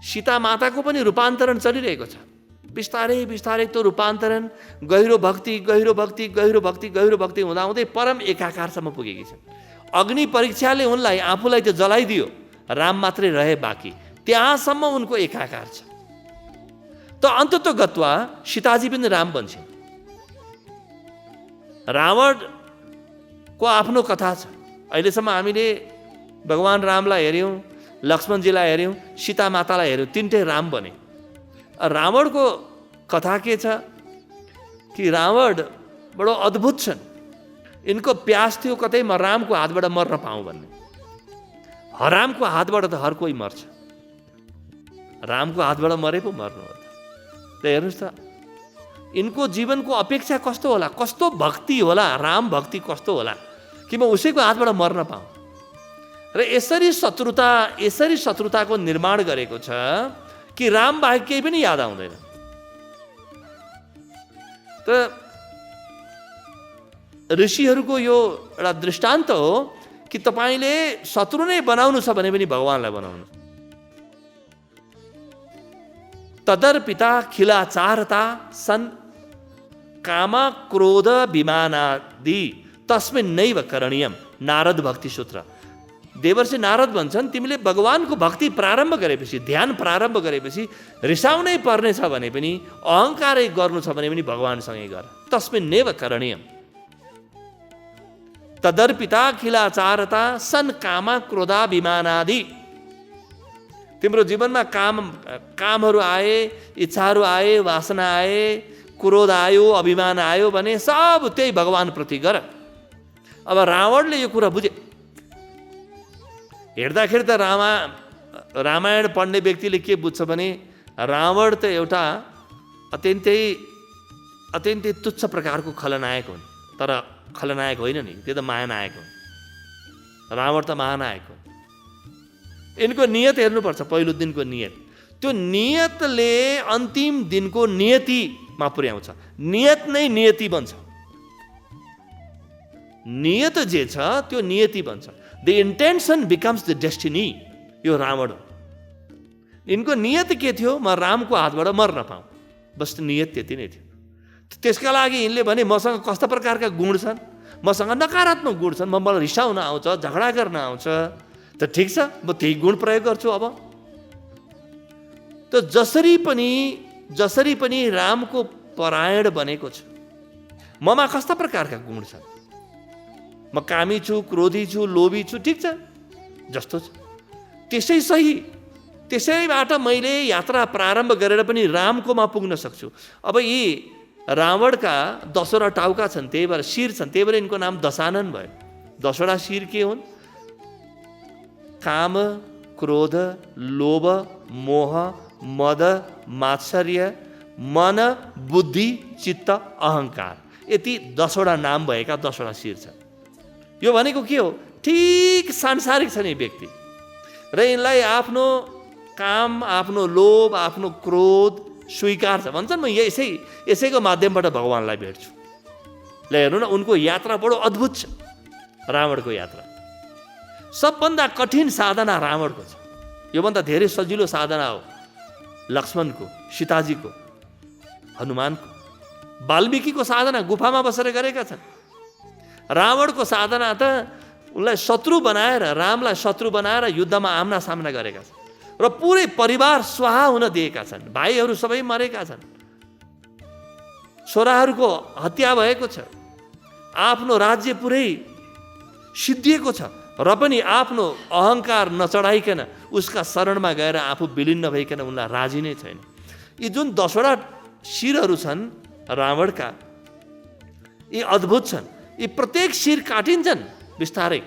सीता माताको पनि रूपान्तरण चलिरहेको छ। बिस्तारै त्यो रूपान्तरण गहिरो भक्ति हुँदाहुँदै परम एकाकारसम्म पुगेकी छन्। अग्नि परीक्षाले उनलाई आफूलाई त्यो जलाइदियो, राम मात्रै रहे बाँकी, त्यहाँसम्म उनको एकाकार छ। त अन्ततः गत्वा सीताजी पनि राम बन्छन्। रावणको आफ्नो कथा छ। अहिलेसम्म हामीले भगवान रामलाई हेऱ्यौँ, लक्ष्मणजीलाई हेऱ्यौँ, सीता मातालाई हेऱ्यौँ, तिनटै राम बने। रावणको कथा के छ कि रावण बडो अद्भुत छन्। यिनको प्यास थियो कतै म रामको हातबाट मर्न पाऊँ भन्ने। रामको हातबाट त हर कोही मर्छ, रामको हातबाट मरे पो मर्नु हो त हेर्नुहोस् त। यिनको जीवनको अपेक्षा कस्तो होला, कस्तो भक्ति होला, राम भक्ति कस्तो होला कि म उसैको हातबाट मर्न पाऊँ। र यसरी शत्रुताको निर्माण गरेको छ कि राम बाहेक केही पनि याद आउँदैन। त ऋषिहरूको यो एउटा दृष्टान्त हो कि तपाईँले शत्रु नै बनाउनु छ भने पनि भगवानलाई बनाउनु। तदर्पिता खिलाचारता सन् काम क्रोध विमानादि तस्मिन् नैव करणीयम। नारद भक्ति सूत्र। देवर्षि नारद भन्छन्, तिमीले भगवानको भक्ति प्रारम्भ गरेपछि, ध्यान प्रारम्भ गरेपछि रिसाउनै पर्नेछ भने पनि, अहङ्कारै गर्नु छ भने पनि भगवानसँगै गर। तस्मिन् नैव करणीयम। तदर्पिता खिलाचारता सन् काम क्रोधा विमानादि। तिम्रो जीवनमा कामहरू आए, इच्छाहरू आए, वासना आए, क्रोध आयो, अभिमान आयो भने सब त्यही भगवानप्रति गर। अब रावणले यो कुरा बुझे। हेर्दाखेरि त रामायण पढ्ने व्यक्तिले के बुझ्छ भने रावण त एउटा अत्यन्तै तुच्छ प्रकारको खलनायक हुन्। तर खलनायक होइन नि, त्यो त महानायक हुन्। रावण त महानायक हो। यिनको नियत हेर्नुपर्छ, पहिलो दिनको नियत। त्यो नियतले अन्तिम दिनको नियतिमा पुर्याउँछ। नियत नै नियति बन्छ। नियत जे छ त्यो नियति बन्छ। The intention becomes the destiny. यो रावण हो। यिनको नियत के थियो? म रामको हातबाट मर्न पाऊँ, बस नियत त्यति नै थियो। त्यसका लागि यिनले भने मसँग कस्ता प्रकारका गुण छन्, मसँग नकारात्मक गुण छन्, मलाई रिसाउन आउँछ, झगडा गर्न आउँछ, त ठिक छ, म त्यही गुण प्रयोग गर्छु। अब त जसरी पनि रामको परायण बनेको छ, ममा कस्ता प्रकारका गुण छन्, म कामी छु, क्रोधी छु, लोभी छु, ठिक छ, जस्तो छ त्यसै सही। त्यसैबाट मैले यात्रा प्रारम्भ गरेर पनि रामकोमा पुग्न सक्छु। अब यी रावणका 10वटा टाउका छन्, त्यही भएर शिर छन्, त्यही भएर यिनको नाम दशानन भयो। 10वटा शिर के हुन्? काम, क्रोध, लोभ, मोह, मद, मात्सर्य, मन, बुद्धि, चित्त, अहङ्कार। यति 10वटा नाम भएका 10वटा शिर छ। यो भनेको के हो? ठिक सांसारिक छ नि व्यक्ति, र यिनलाई आफ्नो काम, आफ्नो लोभ, आफ्नो क्रोध स्वीकार छ। भन्छन् म यसैको माध्यमबाट भगवान्लाई भेट्छु। ल हेर्नु न, उनको यात्रा बडो अद्भुत छ। रावणको यात्रा सबभन्दा कठिन साधना रावणको छ। योभन्दा धेरै सजिलो साधना हो लक्ष्मणको, सीताजीको, हनुमानको। वाल्मीकिको साधना गुफामा बसेर गरेका छन्। रावणको साधना त उनलाई शत्रु बनाएर, रामलाई शत्रु बनाएर युद्धमा आम्ना सामना गरेका छन्, र पुरै परिवार स्वाहा हुन दिएका छन्। भाइहरू सबै मरेका छन्, छोराहरूको हत्या भएको छ, आफ्नो राज्य पुरै सिद्धिएको छ, र पनि आफ्नो अहङ्कार नचढाइकन उसका शरणमा गएर आफू विलिन नभइकन उनलाई राजी नै छैन। यी जुन 10वटा शिरहरू छन् रावणका, यी अद्भुत छन्। यी प्रत्येक शिर काटिन्छन् बिस्तारै।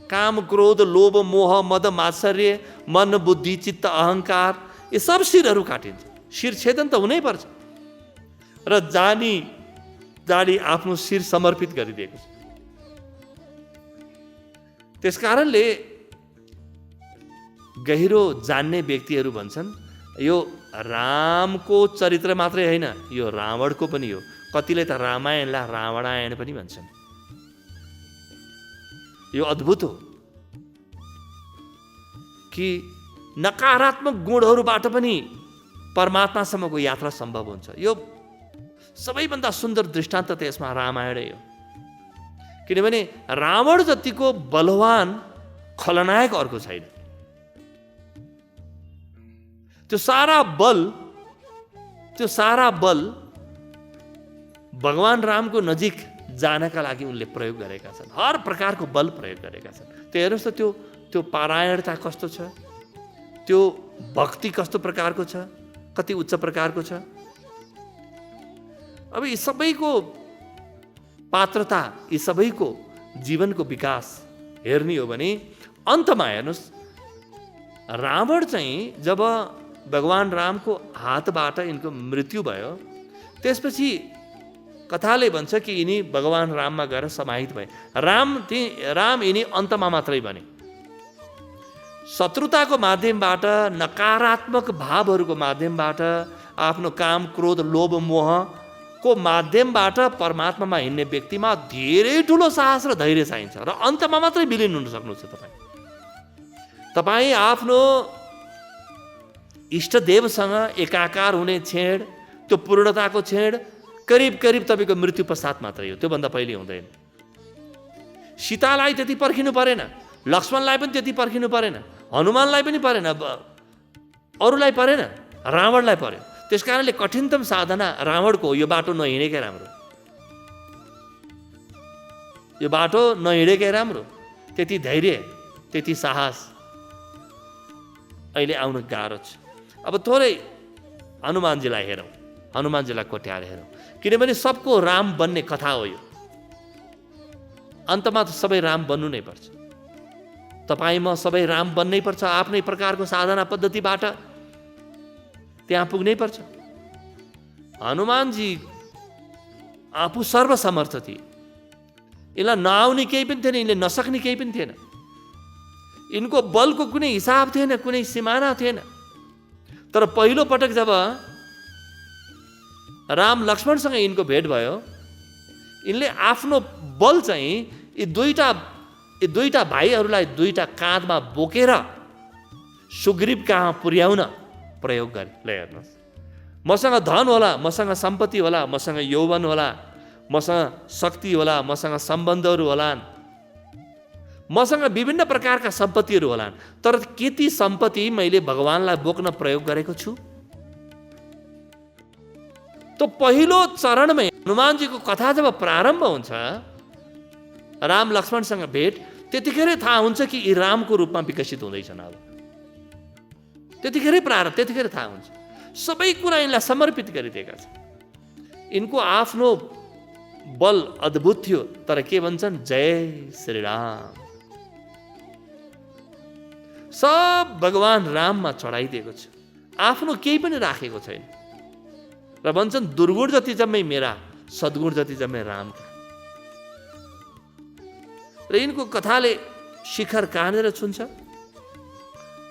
काम, क्रोध, लोभ, मोह, मद, मात्सर्य, मन, बुद्धि, चित्त, अहङ्कार, यी सब शिरहरू काटिन्छ। शिर छेदन त हुनै पर्छ, र जानी आफ्नो शिर समर्पित गरिदिएको छ। त्यसकारणले गहिरो जान्ने व्यक्तिहरू भन्छन् यो रामको चरित्र मात्रै होइन, यो रावणको पनि हो। कतिले त रामायणलाई रावणायण पनि भन्छन्। यो अद्भुत हो कि नकारात्मक गुणहरूबाट पनि परमात्मासम्मको यात्रा सम्भव हुन्छ। यो सबैभन्दा सुन्दर दृष्टान्त त यसमा रामायणै हो। किनभने रावण जतिको बलवान खलनायक अर्को छैन। त्यो सारा बल भगवान रामको नजिक जानका लागि उनले प्रयोग गरेका छन्। हर प्रकारको बल प्रयोग गरेका छन्। त्यो हेर्नुहोस् त, त्यो पारायणता कस्तो छ, त्यो भक्ति कस्तो प्रकारको छ, कति उच्च प्रकारको छ। अब यी सबैको पात्रता, यी सबैको जीवनको विकास हेर्ने हो भने अन्तमा हेर्नुहोस्, रावण चाहिँ जब भगवान रामको हातबाट यिनको मृत्यु भयो, त्यसपछि कथाले भन्छ कि यिनी भगवान राममा गएर समाहित भए। राम यिनी अन्तमा मात्रै बने। शत्रुताको माध्यमबाट, नकारात्मक भावहरूको माध्यमबाट, आफ्नो काम, क्रोध, लोभ, मोहको माध्यमबाट परमात्मामा हिँड्ने व्यक्तिमा धेरै ठुलो साहस र धैर्य चाहिन्छ, र अन्तमा मात्रै विलिन हुन सक्नुहुन्छ तपाईँ आफ्नो इष्टदेवसँग एकाकार हुने क्षण, त्यो पूर्णताको क्षण करिब तपाईँको मृत्यु पश्चात मात्रै हो, त्योभन्दा पहिले हुँदैन। सीतालाई त्यति पर्खिनु परेन, लक्ष्मणलाई पनि त्यति पर्खिनु परेन, हनुमानलाई पनि परेन, अरूलाई परेन, रावणलाई पर्यो। त्यसकारणले कठिनतम साधना रावणको हो। यो बाटो नहिँडेकै राम्रो, यो बाटो नहिँडेकै राम्रो। त्यति धैर्य, त्यति साहस अहिले आउनु गाह्रो छ। अब थोरै हनुमानजीलाई हेरौँ, हनुमानजीलाई कोट्याएर हेरौँ, किनभने सबको राम बन्ने कथा हो यो। अन्तमा त सबै राम बन्नु नै पर्छ। तपाईँ म सबै राम बन्नै पर्छ। आफ्नै प्रकारको साधना पद्धतिबाट त्यहाँ पुग्नै पर्छ। हनुमानजी आफू सर्वसमर्थ थिए। यसलाई नआउने केही पनि थिएन, यिनले नसक्ने केही पनि थिएन। यिनको बलको कुनै हिसाब थिएन, कुनै सिमाना थिएन। तर पहिलो पटक जब राम लक्ष्मणसँग यिनको भेट भयो, यिनले आफ्नो बल चाहिँ यी दुईटा भाइहरूलाई दुईटा काँधमा बोकेर सुग्रीव कहाँ पुर्याउन प्रयोग गरे। ल हेर्नुहोस्, मसँग धन होला, मसँग सम्पत्ति होला, मसँग यौवन होला, मसँग शक्ति होला, मसँग सम्बन्धहरू होलान्, मसँग विभिन्न प्रकारका सम्पत्तिहरू होलान्, तर के ती सम्पत्ति मैले भगवानलाई बोक्न प्रयोग गरेको छु? तो पहिलो चरणमै हनुमानजीको कथा जब प्रारम्भ हुन्छ, राम लक्ष्मणसँग भेट, त्यतिखेरै थाहा हुन्छ कि यी रामको रूपमा विकसित हुँदैछन्। अब त्यतिखेरै थाहा हुन्छ। सबै कुरा यिनलाई समर्पित गरिदिएका छन्। यिनको आफ्नो बल अद्भुत थियो, तर के भन्छन्? जय श्री राम। सब भगवान राममा चढाइदिएको छ, आफ्नो केही पनि राखेको छैन। र भन्छन् दुर्गुण जति जम्मै मेरा, सद्गुण जति जम्मै रामका। र यिनको कथाले शिखर कहाँनिर छुन्छ?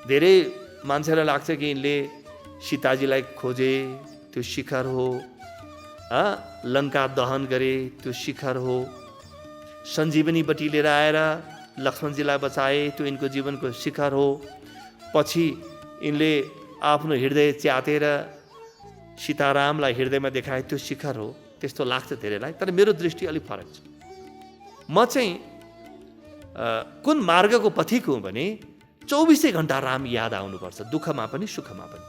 धेरै मान्छेलाई लाग्छ कि यिनले सीताजीलाई खोजे, त्यो शिखर हो, लङ्का दहन गरे, त्यो शिखर हो। सञ्जीवनी बटी लिएर आएर लक्ष्मणजीलाई बचाए, त्यो यिनको जीवनको शिखर हो। पछि यिनले आफ्नो हृदय च्यातेर सीतारामलाई हृदयमा देखाए, त्यो शिखर हो। त्यस्तो लाग्छ धेरैलाई, तर मेरो दृष्टि अलिक फरक छ। म चाहिँ कुन मार्गको पथिक हुँ भने 24 घण्टा राम याद आउनुपर्छ, दुःखमा पनि सुखमा पनि।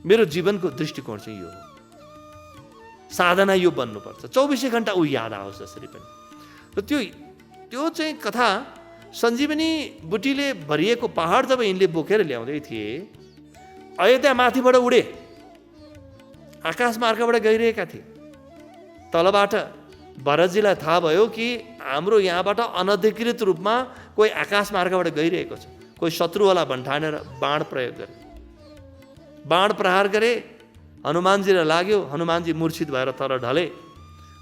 मेरो जीवनको दृष्टिकोण चाहिँ यो हो। साधना यो बन्नुपर्छ, 24 घण्टा ऊ याद आओस् जसरी पनि। र त्यो चाहिँ कथा सञ्जीवनी बुटीले भरिएको पहाड जब यिनले बोकेर ल्याउँदै थिए, अयोध्या माथिबाट उडे, आकाश मार्गबाट गइरहेका थिए। तलबाट भरतजीलाई थाहा भयो कि हाम्रो यहाँबाट अनधिकृत रूपमा कोही आकाश मार्गबाट गइरहेको छ। कोही शत्रुवाला भन्ठानेर बाण प्रयोग गरे, बाण प्रहार गरे, हनुमानजीलाई लाग्यो। हनुमानजी मूर्छित भएर तर ढले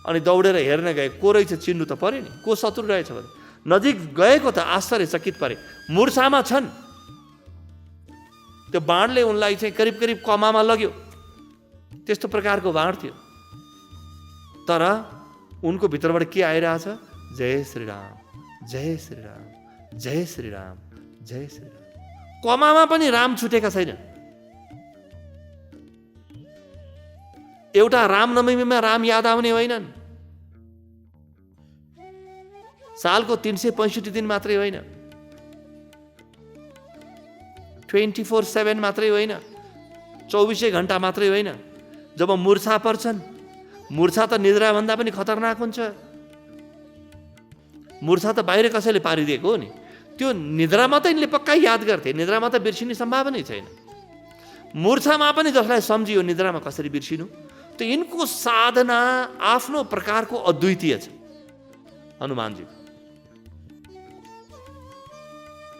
अनि दौडेर हेर्न गए, को रहेछ चिन्नु त पर्यो नि, को शत्रु रहेछ भने। नजिक गएको त आश्चर्यचकित परे, मुर्छामा छन्। त्यो बाणले उनलाई चाहिँ करिब करिब कमामा लग्यो, त्यस्तो प्रकारको बाण थियो। तर उनको भित्रबाट के आइरहेछ? जय श्रीराम, जय श्रीराम, जय श्रीराम, जय श्रीराम। कमामा पनि राम छुटेका छैन। एउटा रामनवमीमा राम याद आउने होइनन्, सालको 365 दिन मात्रै होइन, 24/7 मात्रै होइन, 24 घण्टा मात्रै होइन। जब मूर्छा पर्छन्, मूर्छा त निद्राभन्दा पनि खतरनाक हुन्छ। मूर्छा त बाहिर कसैले पारिदिएको हो नि, त्यो निद्रामा त यिनले पक्का याद गर्थे, निद्रामा त बिर्सिने सम्भावना छैन। मूर्छामा पनि जसलाई सम्झियो निद्रामा कसरी बिर्सिनु? त यिनको साधना आफ्नो प्रकारको अद्वितीय छ हनुमानजी।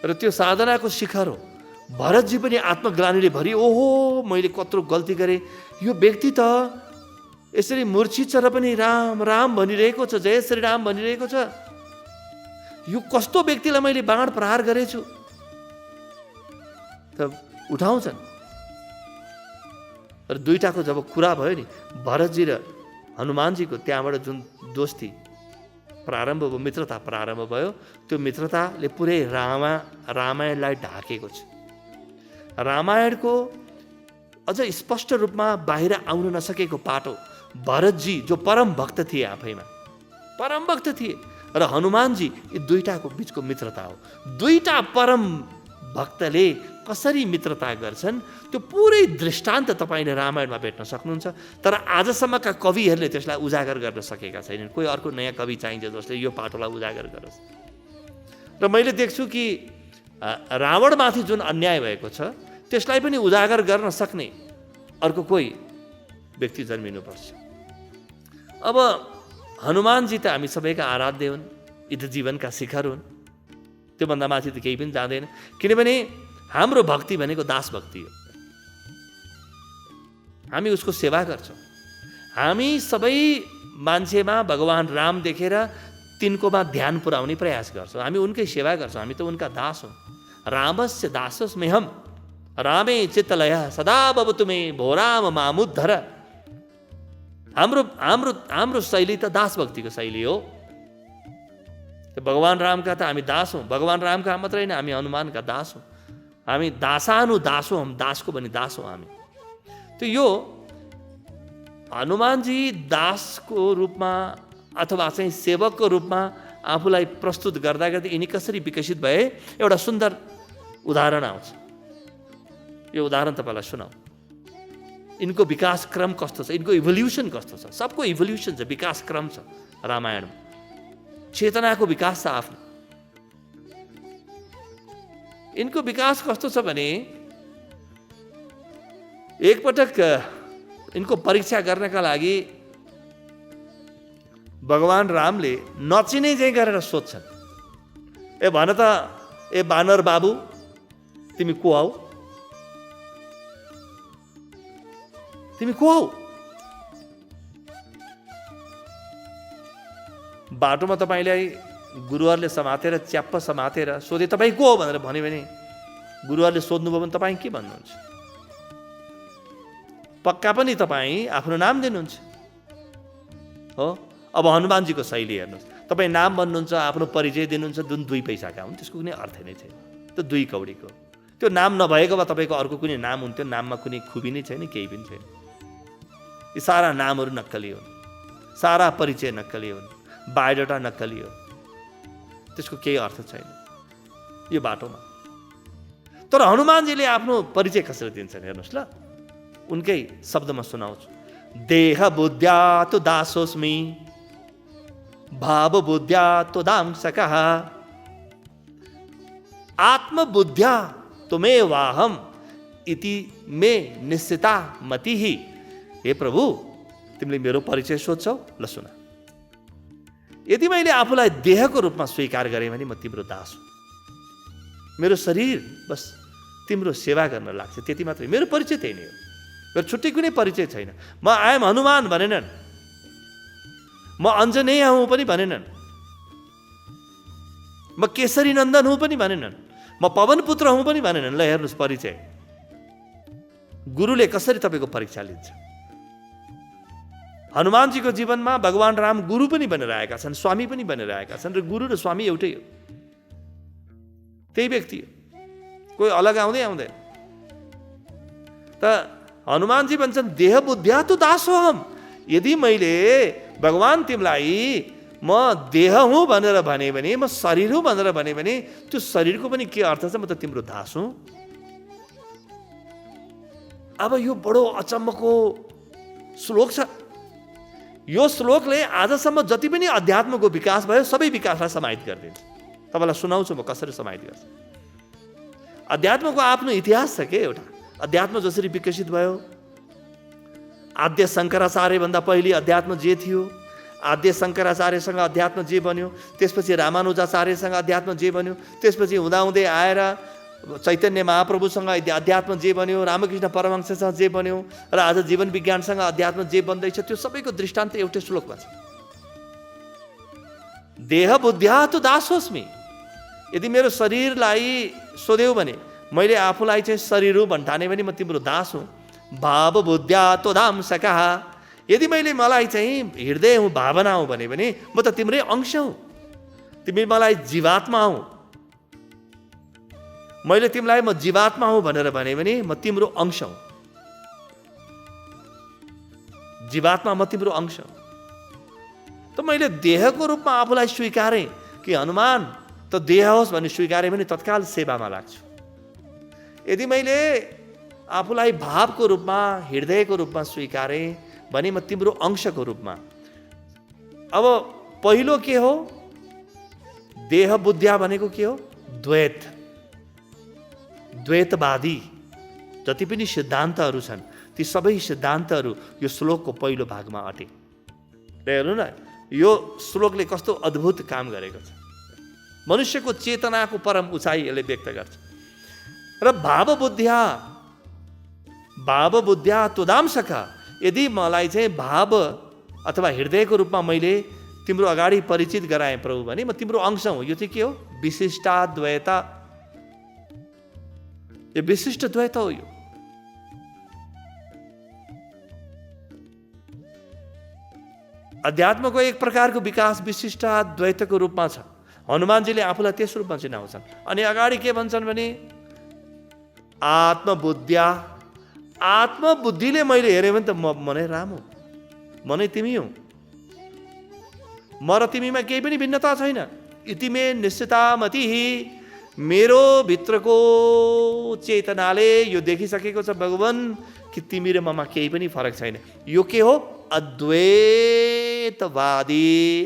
र त्यो साधनाको शिखर हो। भरतजी पनि आत्मग्लानीले भरि, ओहो मैले कत्रो गल्ती गरेँ, यो व्यक्ति त यसरी मूर्छित छ र पनि राम राम भनिरहेको छ, जय श्री राम भनिरहेको छ, यो कस्तो व्यक्तिलाई मैले बाण प्रहार गरेछु। त उठाउँछन्। र दुईटाको जब कुरा भयो नि, भरतजी र हनुमानजीको, त्यहाँबाट जुन दोस्ती प्रारम्भ भयो, मित्रता प्रारम्भ भयो, त्यो मित्रताले पुरै रामायणलाई ढाकेको छ। रामायणको अझ स्पष्ट रूपमा बाहिर आउन नसकेको पाटो भरतजी, जो परम भक्त थिए, आफैमा परम भक्त थिए, र हनुमानजी, यी दुईटाको बिचको मित्रता हो। दुईटा परम भक्तले कसरी मित्रता गर्छन्, त्यो पुरै दृष्टान्त तपाईँले रामायणमा भेट्न सक्नुहुन्छ। तर आजसम्मका कविहरूले त्यसलाई उजागर गर्न सकेका छैनन्। कोही अर्को नयाँ कवि चाहिन्छ जसले यो पाटोलाई उजागर गरोस्। र मैले देख्छु कि रावणमाथि जुन अन्याय भएको छ, त्यसलाई पनि उजागर गर्न सक्ने अर्को कोही व्यक्ति जन्मिनुपर्छ। अब हनुमानजी त हामी सबैका आराध्य हुन्, यी त जीवनका शिखर हुन्, त्योभन्दा माथि त केही पनि जाँदैन। किनभने हाम्रो भक्ति भनेको दास भक्ति हो। हामी उसको सेवा गर्छौँ। हामी सबै मान्छेमा भगवान राम देखेर तिनकोमा ध्यान पुर्याउने प्रयास गर्छौँ। हामी उनकै सेवा गर्छौँ, हामी त उनका दास हौँ। रामस्य दासोऽस्मि अहम्, रामे चित्तलयः सदा भवतु मे भो राम मामुद्धर। हाम्रो शैली त दास भक्तिको शैली हो। भगवान रामका त हामी दास हौँ। भगवान रामका मात्रै होइन, हामी हनुमानका दास हौँ। हामी दासानु दास हौँ, दासको पनि दास हौँ हामी। त्यो यो हनुमानजी दासको रूपमा अथवा चाहिँ सेवकको रूपमा आफूलाई प्रस्तुत गर्दा गर्दै यिनी कसरी विकसित भए, एउटा सुन्दर उदाहरण आउँछ। यो उदाहरण तपाईँलाई सुनाऊ। यिनको विकास क्रम कस्तो छ, यिनको इभोल्युसन कस्तो छ। सबको इभोल्युसन छ, विकास क्रम छ रामायणमा। चेतनाको विकास छ आफ्नो। यिनको विकास कस्तो छ भने, एकपटक यिनको परीक्षा गर्नका लागि भगवान रामले नचिने चाहिँ गरेर सोध्छन्। ए भन त, ए बानर बाबु तिमी को हौ? तिमी को हौ? बाटोमा तपाईँलाई गुरुहरूले समातेर च्याप्प समातेर सोधे तपाईँ को हो भनेर भन्यो भने गुरुहरूले सोध्नुभयो भने तपाईँ के भन्नुहुन्छ? पक्का पनि तपाईँ आफ्नो नाम दिनुहुन्छ हो। अब हनुमानजीको शैली हेर्नुहोस्, तपाईँ नाम भन्नुहुन्छ, आफ्नो परिचय दिनुहुन्छ, जुन 2 पैसाका हुन्, त्यसको कुनै अर्थ नै छैन। त्यो 2 कौडीको, त्यो नाम नभएको भए तपाईँको अर्को कुनै नाम हुन्थ्यो, नाममा कुनै खुबी नै छैन, केही पनि छैन। यी सारा नामहरू नक्कली हुन्, सारा परिचय नक्कली हुन्, बायोडाटा नक्कली हो, त्यसको केही अर्थ छैन यो बाटोमा। तर हनुमानजीले आफ्नो परिचय कसरी दिन्छन् हेर्नुहोस् ल, उनकै शब्दमा सुनाउँछु। देह बुद्ध्या तो दासोस्मि, भाव बुद्ध्या तो दांसकः, आत्मबुद्ध्या तुमेवाहम इति मे निश्चिता मतिः। हे प्रभु, तिमीले मेरो परिचय सोध्छौ, ल सुन। यदि मैले आफूलाई देहको रूपमा स्वीकार गरेँ भने म तिम्रो दास हुँ। मेरो शरीर बस तिम्रो सेवा गर्न लाग्छ, त्यति मात्रै। मेरो परिचय त्यही नै हो, मेरो छुट्टै कुनै परिचय छैन। म आएम हनुमान भनेनन्, म अञ्जनेय हुँ पनि भनेनन्, म केसरी नन्दन हुँ पनि भनेनन्, म पवन पुत्र हुँ पनि भनेनन्। ल हेर्नुहोस् परिचय, गुरुले कसरी तपाईँको परीक्षा लिन्छ। हनुमानजीको जीवनमा भगवान राम गुरु पनि बनेर आएका छन्, स्वामी पनि बनेर आएका छन्, र गुरु र स्वामी एउटै हो, त्यही व्यक्ति हो, कोही अलग आउँदै आउँदैन। त हनुमानजी भन्छन् देह बुद्ध्या तु दासोहम। यदि मैले भगवान तिमीलाई म देह हुँ भनेर भने, म शरीर हुँ भनेर भने त्यो शरीरको पनि के अर्थ छ? म त तिम्रो दास हुँ। अब यो बडो अचम्मको श्लोक छ। यो श्लोकले आजसम्म जति पनि अध्यात्मको विकास भयो सबै विकासलाई समाहित गरिदिन्छ। तपाईँलाई सुनाउँछु म कसरी समाहित गर्छ। अध्यात्मको आफ्नो इतिहास छ के एउटा। अध्यात्म जसरी विकसित भयो, आद्य शङ्कराचार्यभन्दा पहिले अध्यात्म जे थियो, आद्य शङ्कराचार्यसँग अध्यात्म जे बन्यो, त्यसपछि रामानुजाचार्यसँग अध्यात्म जे बन्यो, त्यसपछि हुँदाहुँदै आएर चैतन्य महाप्रभुसँग अध्यात्म जे बन्यो, रामकृष्ण परमहंससँग जे बन्यो, र आज जीवन विज्ञानसँग अध्यात्म जे बन्दैछ, त्यो सबैको दृष्टान्त एउटै श्लोकमा छ। देह बुद्ध्या तु दासोस्मि। यदि मेरो शरीरलाई सोध्यौ भने, मैले आफूलाई चाहिँ शरीर हुँ भन्ठाने भने म तिम्रो दास हुँ। भाव बुद्ध्या तो दांसकः। यदि मैले मलाई चाहिँ हृदय हुँ, भावना हुँ भने म त तिम्रै अंश हुँ। तिमी मलाई जीवात्मा हौ, मैले तिमीलाई म जीवात्मा हुँ भनेर भने म तिम्रो अंश हुँ। जीवात्मा म तिम्रो अंश हुँ। त मैले देहको रूपमा आफूलाई स्वीकारेँ कि हनुमान त देह होस् भन्ने स्वीकारेँ भने तत्काल सेवामा लाग्छु। यदि मैले आफूलाई भावको रूपमा, हृदयको रूपमा स्वीकारेँ भने म तिम्रो अंशको रूपमा। अब पहिलो के हो? देह बुद्ध्या भनेको के हो? द्वैत, द्वैतवादी जति पनि सिद्धान्तहरू छन्, ती सबै सिद्धान्तहरू यो श्लोकको पहिलो भागमा अटे। हेर्नु न, यो श्लोकले कस्तो अद्भुत काम गरेको छ। मनुष्यको चेतनाको परम उचाइ यसले व्यक्त गर्छ। र भाव बुद्ध्या तुदांसका। यदि मलाई चाहिँ भाव अथवा हृदयको रूपमा मैले तिम्रो अगाडि परिचित गराएँ प्रभु भने म तिम्रो अंश हुँ। यो चाहिँ के हो? विशिष्टाद्वैता। यो विशिष्ट द्वैत हो। यो अध्यात्मको एक प्रकारको विकास विशिष्टाद्वैतको रूपमा छ। हनुमानजीले आफूलाई त्यस रूपमा चिनाउँछन्। अनि अगाडि के भन्छन् भने आत्मबुद्ध्या। आत्मबुद्धिले मैले हेरेँ भने त म नै राम हुँ, म नै तिमी हुँ। म र तिमीमा केही पनि भिन्नता छैन। इति मे निश्चिता मतिः। मेरो भित्रको चेतनाले यो देखिसकेको छ भगवान कि तिमी र ममा केही पनि फरक छैन। यो के हो? अद्वैतवादी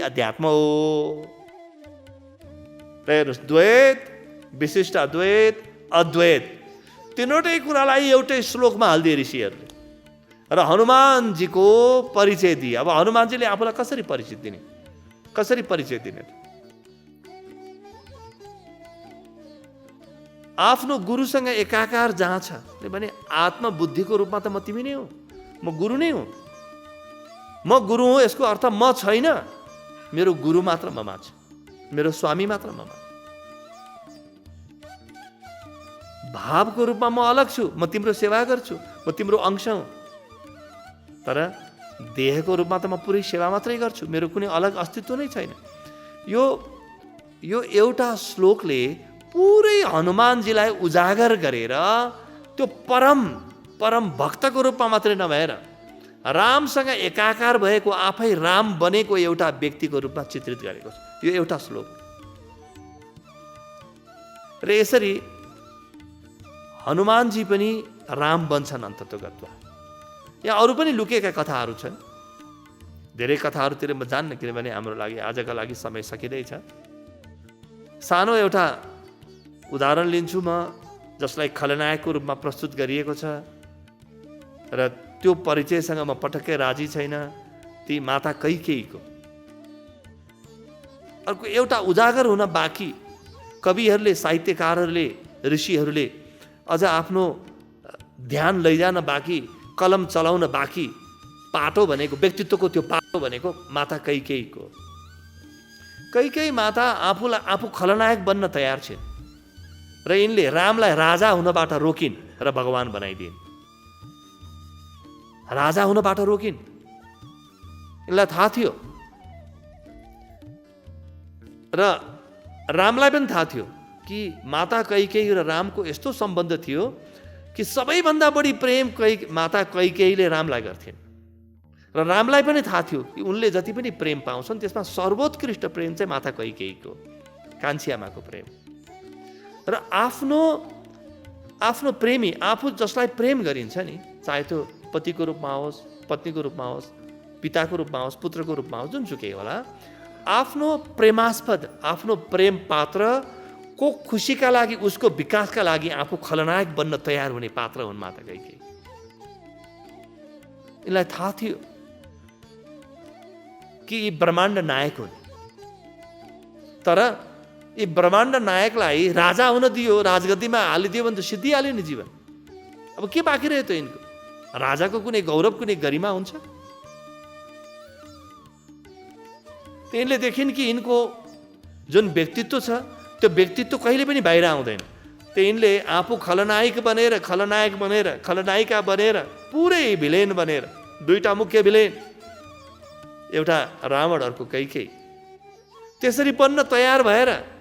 अध्यात्म हो। हेर्नुहोस्, द्वैत, विशिष्ट अद्वैत, अद्वैत, तीनवटै कुरालाई एउटै श्लोकमा हालिदिए ऋषिहरूले। र हनुमानजीको परिचय दिए। अब हनुमानजीले आफूलाई कसरी परिचय दिने? कसरी परिचय दिने? आफ्नो गुरुसँग एकाकार जहाँ छ भने आत्मबुद्धिको रूपमा त म तिमी नै हो, म गुरु नै हुँ। म गुरु हुँ यसको अर्थ म छैन, मेरो गुरु मात्र ममा छ, मेरो स्वामी मात्र ममा। भावको रूपमा म अलग छु, म तिम्रो सेवा गर्छु, म तिम्रो अंश हुँ। तर देहको रूपमा त म पुरै सेवा मात्रै गर्छु, मेरो कुनै अलग अस्तित्व नै छैन। यो एउटा श्लोकले पुरै हनुमानजीलाई उजागर गरेर त्यो परम भक्तको रूपमा मात्रै नभएर रामसँग एकाकार भएको, आफै राम बनेको एउटा व्यक्तिको रूपमा चित्रित गरेको छ यो एउटा श्लोक। र यसरी हनुमानजी पनि राम बन्छन् अन्ततोगत्वा। यहाँ अरू पनि लुकेका कथाहरू छन्, धेरै कथाहरूतिर म जान्न, किनभने हाम्रो लागि आजका लागि समय सकिँदैछ। सानो एउटा उदाहरण लिन्छु म, जसलाई खलनायकको रूपमा प्रस्तुत गरिएको छ र त्यो परिचयसँग म पटक्कै राजी छैन, ती माता कैकेयीको। अर्को एउटा उजागर हुन बाँकी, कविहरूले, साहित्यकारहरूले, ऋषिहरूले अझ आफ्नो ध्यान लैजान बाँकी, कलम चलाउन बाँकी पाटो भनेको, व्यक्तित्वको त्यो पाटो भनेको माता कैकेयीको। कैकेयी माता आफू खलनायक बन्न तयार छिन् र यिनले रामलाई राजा हुनबाट रोकिन् र भगवान बनाइदिन्। राजा हुनबाट रोकिन्, यिनलाई थाहा थियो र रामलाई पनि थाहा थियो कि माता कैकेयी र रामको यस्तो सम्बन्ध थियो कि सबैभन्दा बढी प्रेम माता कैकेयीले रामलाई गर्थिन्। र रामलाई पनि थाहा थियो कि उनले जति पनि प्रेम पाउँछन् त्यसमा सर्वोत्कृष्ट प्रेम चाहिँ माता कैकेयीको, कान्छी आमाको प्रेम। र आफ्नो प्रेमी, आफू जसलाई प्रेम गरिन्छ नि, चाहे त्यो पतिको रूपमा होस्, पत्नीको रूपमा होस्, पिताको रूपमा होस्, पुत्रको रूपमा होस्, जुनसुकै होला, आफ्नो प्रेमास्पद, आफ्नो प्रेम पात्रको खुसीका लागि, उसको विकासका लागि आफू खलनायक बन्न तयार हुने पात्र हुन् माता कैकेयी। यिनलाई थाहा थियो कि यी ब्रह्माण्ड नायक हुन्, तर यी ब्रह्माण्ड नायकलाई राजा हुन दियो, राजगद्दीमा हालिदियो भने त सिद्धिहाल्यो नि जीवन। अब के बाँकी रह्यो त यिनको? राजाको कुनै गौरव, कुनै गरिमा हुन्छ? यिनले देखिन् कि यिनको जुन व्यक्तित्व छ त्यो व्यक्तित्व कहिले पनि बाहिर आउँदैन। यिनले आफू खलनायक बनेर, खलनायिका बनेर, पुरै भिलेन बनेर, दुईटा मुख्य भिलेन, एउटा रावण अर्को कैकेयी, त्यसरी बन्न तयार भएर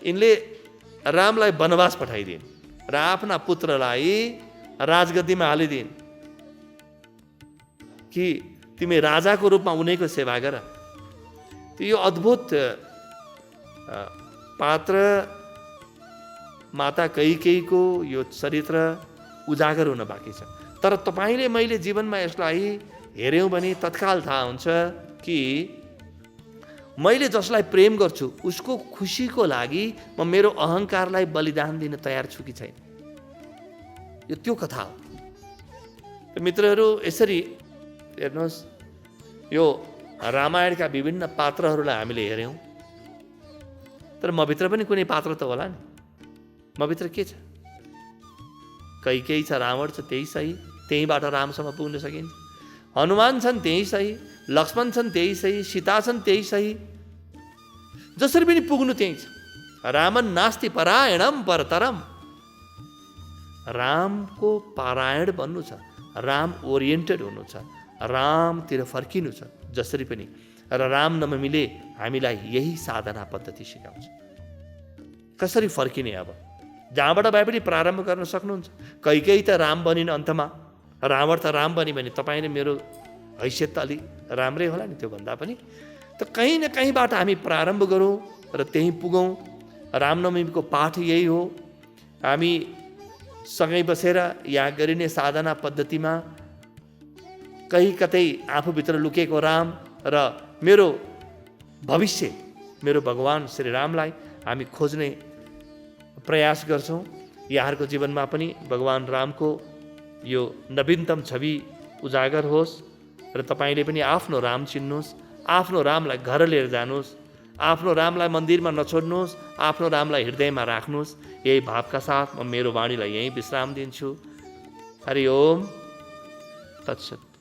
यिनले रामलाई वनवास पठाइदिन् र आफ्ना पुत्रलाई राजगद्दीमा हालिदिन् कि तिमी राजाको रूपमा उनैको सेवा गर। यो अद्भुत पात्र माता कैकेयीको यो चरित्र उजागर हुन बाँकी छ। तर तपाईँले मैले जीवनमा यसलाई हेऱ्यौँ भने तत्काल थाहा हुन्छ कि मैले जसलाई प्रेम गर्छु उसको खुसीको लागि म मेरो अहङ्कारलाई बलिदान दिन तयार छु कि छैन। यो त्यो कथा हो। मित्रहरू, यसरी हेर्नुहोस्, यो रामायणका विभिन्न पात्रहरूलाई हामीले हेऱ्यौँ, तर मभित्र पनि कुनै पात्र त होला नि। मभित्र के छ? कैकेयी छ, रावण छ, त्यही सही, त्यहीबाट रामसम्म पुग्न सकिन्छ। हनुमान छन् त्यही सही, लक्ष्मण छन् त्यही सही, सीता छन् त्यही सही, जसरी पनि पुग्नु त्यही छ। रामन नास्ति परायणम परतरम। रामको पारायण बन्नु छ, राम ओरिएन्टेड हुनु छ, रामतिर फर्किनु छ जसरी पनि। र राम नमिले हामीलाई यही साधना पद्धति सिकाउँछ। कसरी फर्किने? अब जहाँबाट भए पनि प्रारम्भ गर्न सक्नुहुन्छ। कैकेयी त राम बनिन् अन्तमा, रावण त राम बनी भने तपाईँले मेरो हैसियत त अलि राम्रै होला नि त्योभन्दा पनि। त कहीँ न कहीँबाट हामी प्रारम्भ गरौँ र त्यहीँ पुगौँ। रामनवमीको पाठ यही हो। हामी सँगै बसेर यहाँ गरिने साधना पद्धतिमा कहीँ कतै आफूभित्र लुकेको राम र मेरो भविष्य, मेरो भगवान श्री रामलाई हामी खोज्ने प्रयास गर्छौँ। यहाँहरूको जीवनमा पनि भगवान रामको यो नवीनतम छवि उजागर होस् र तपाईँले पनि आफ्नो राम चिन्नुहोस्, आफ्नो रामलाई घर लिएर जानुहोस्, आफ्नो रामलाई मन्दिरमा नछोड्नुहोस्, आफ्नो रामलाई हृदयमा राख्नुहोस्। यही भावका साथ म मेरो वाणीलाई यहीँ विश्राम दिन्छु। हरि ओम तत्सत।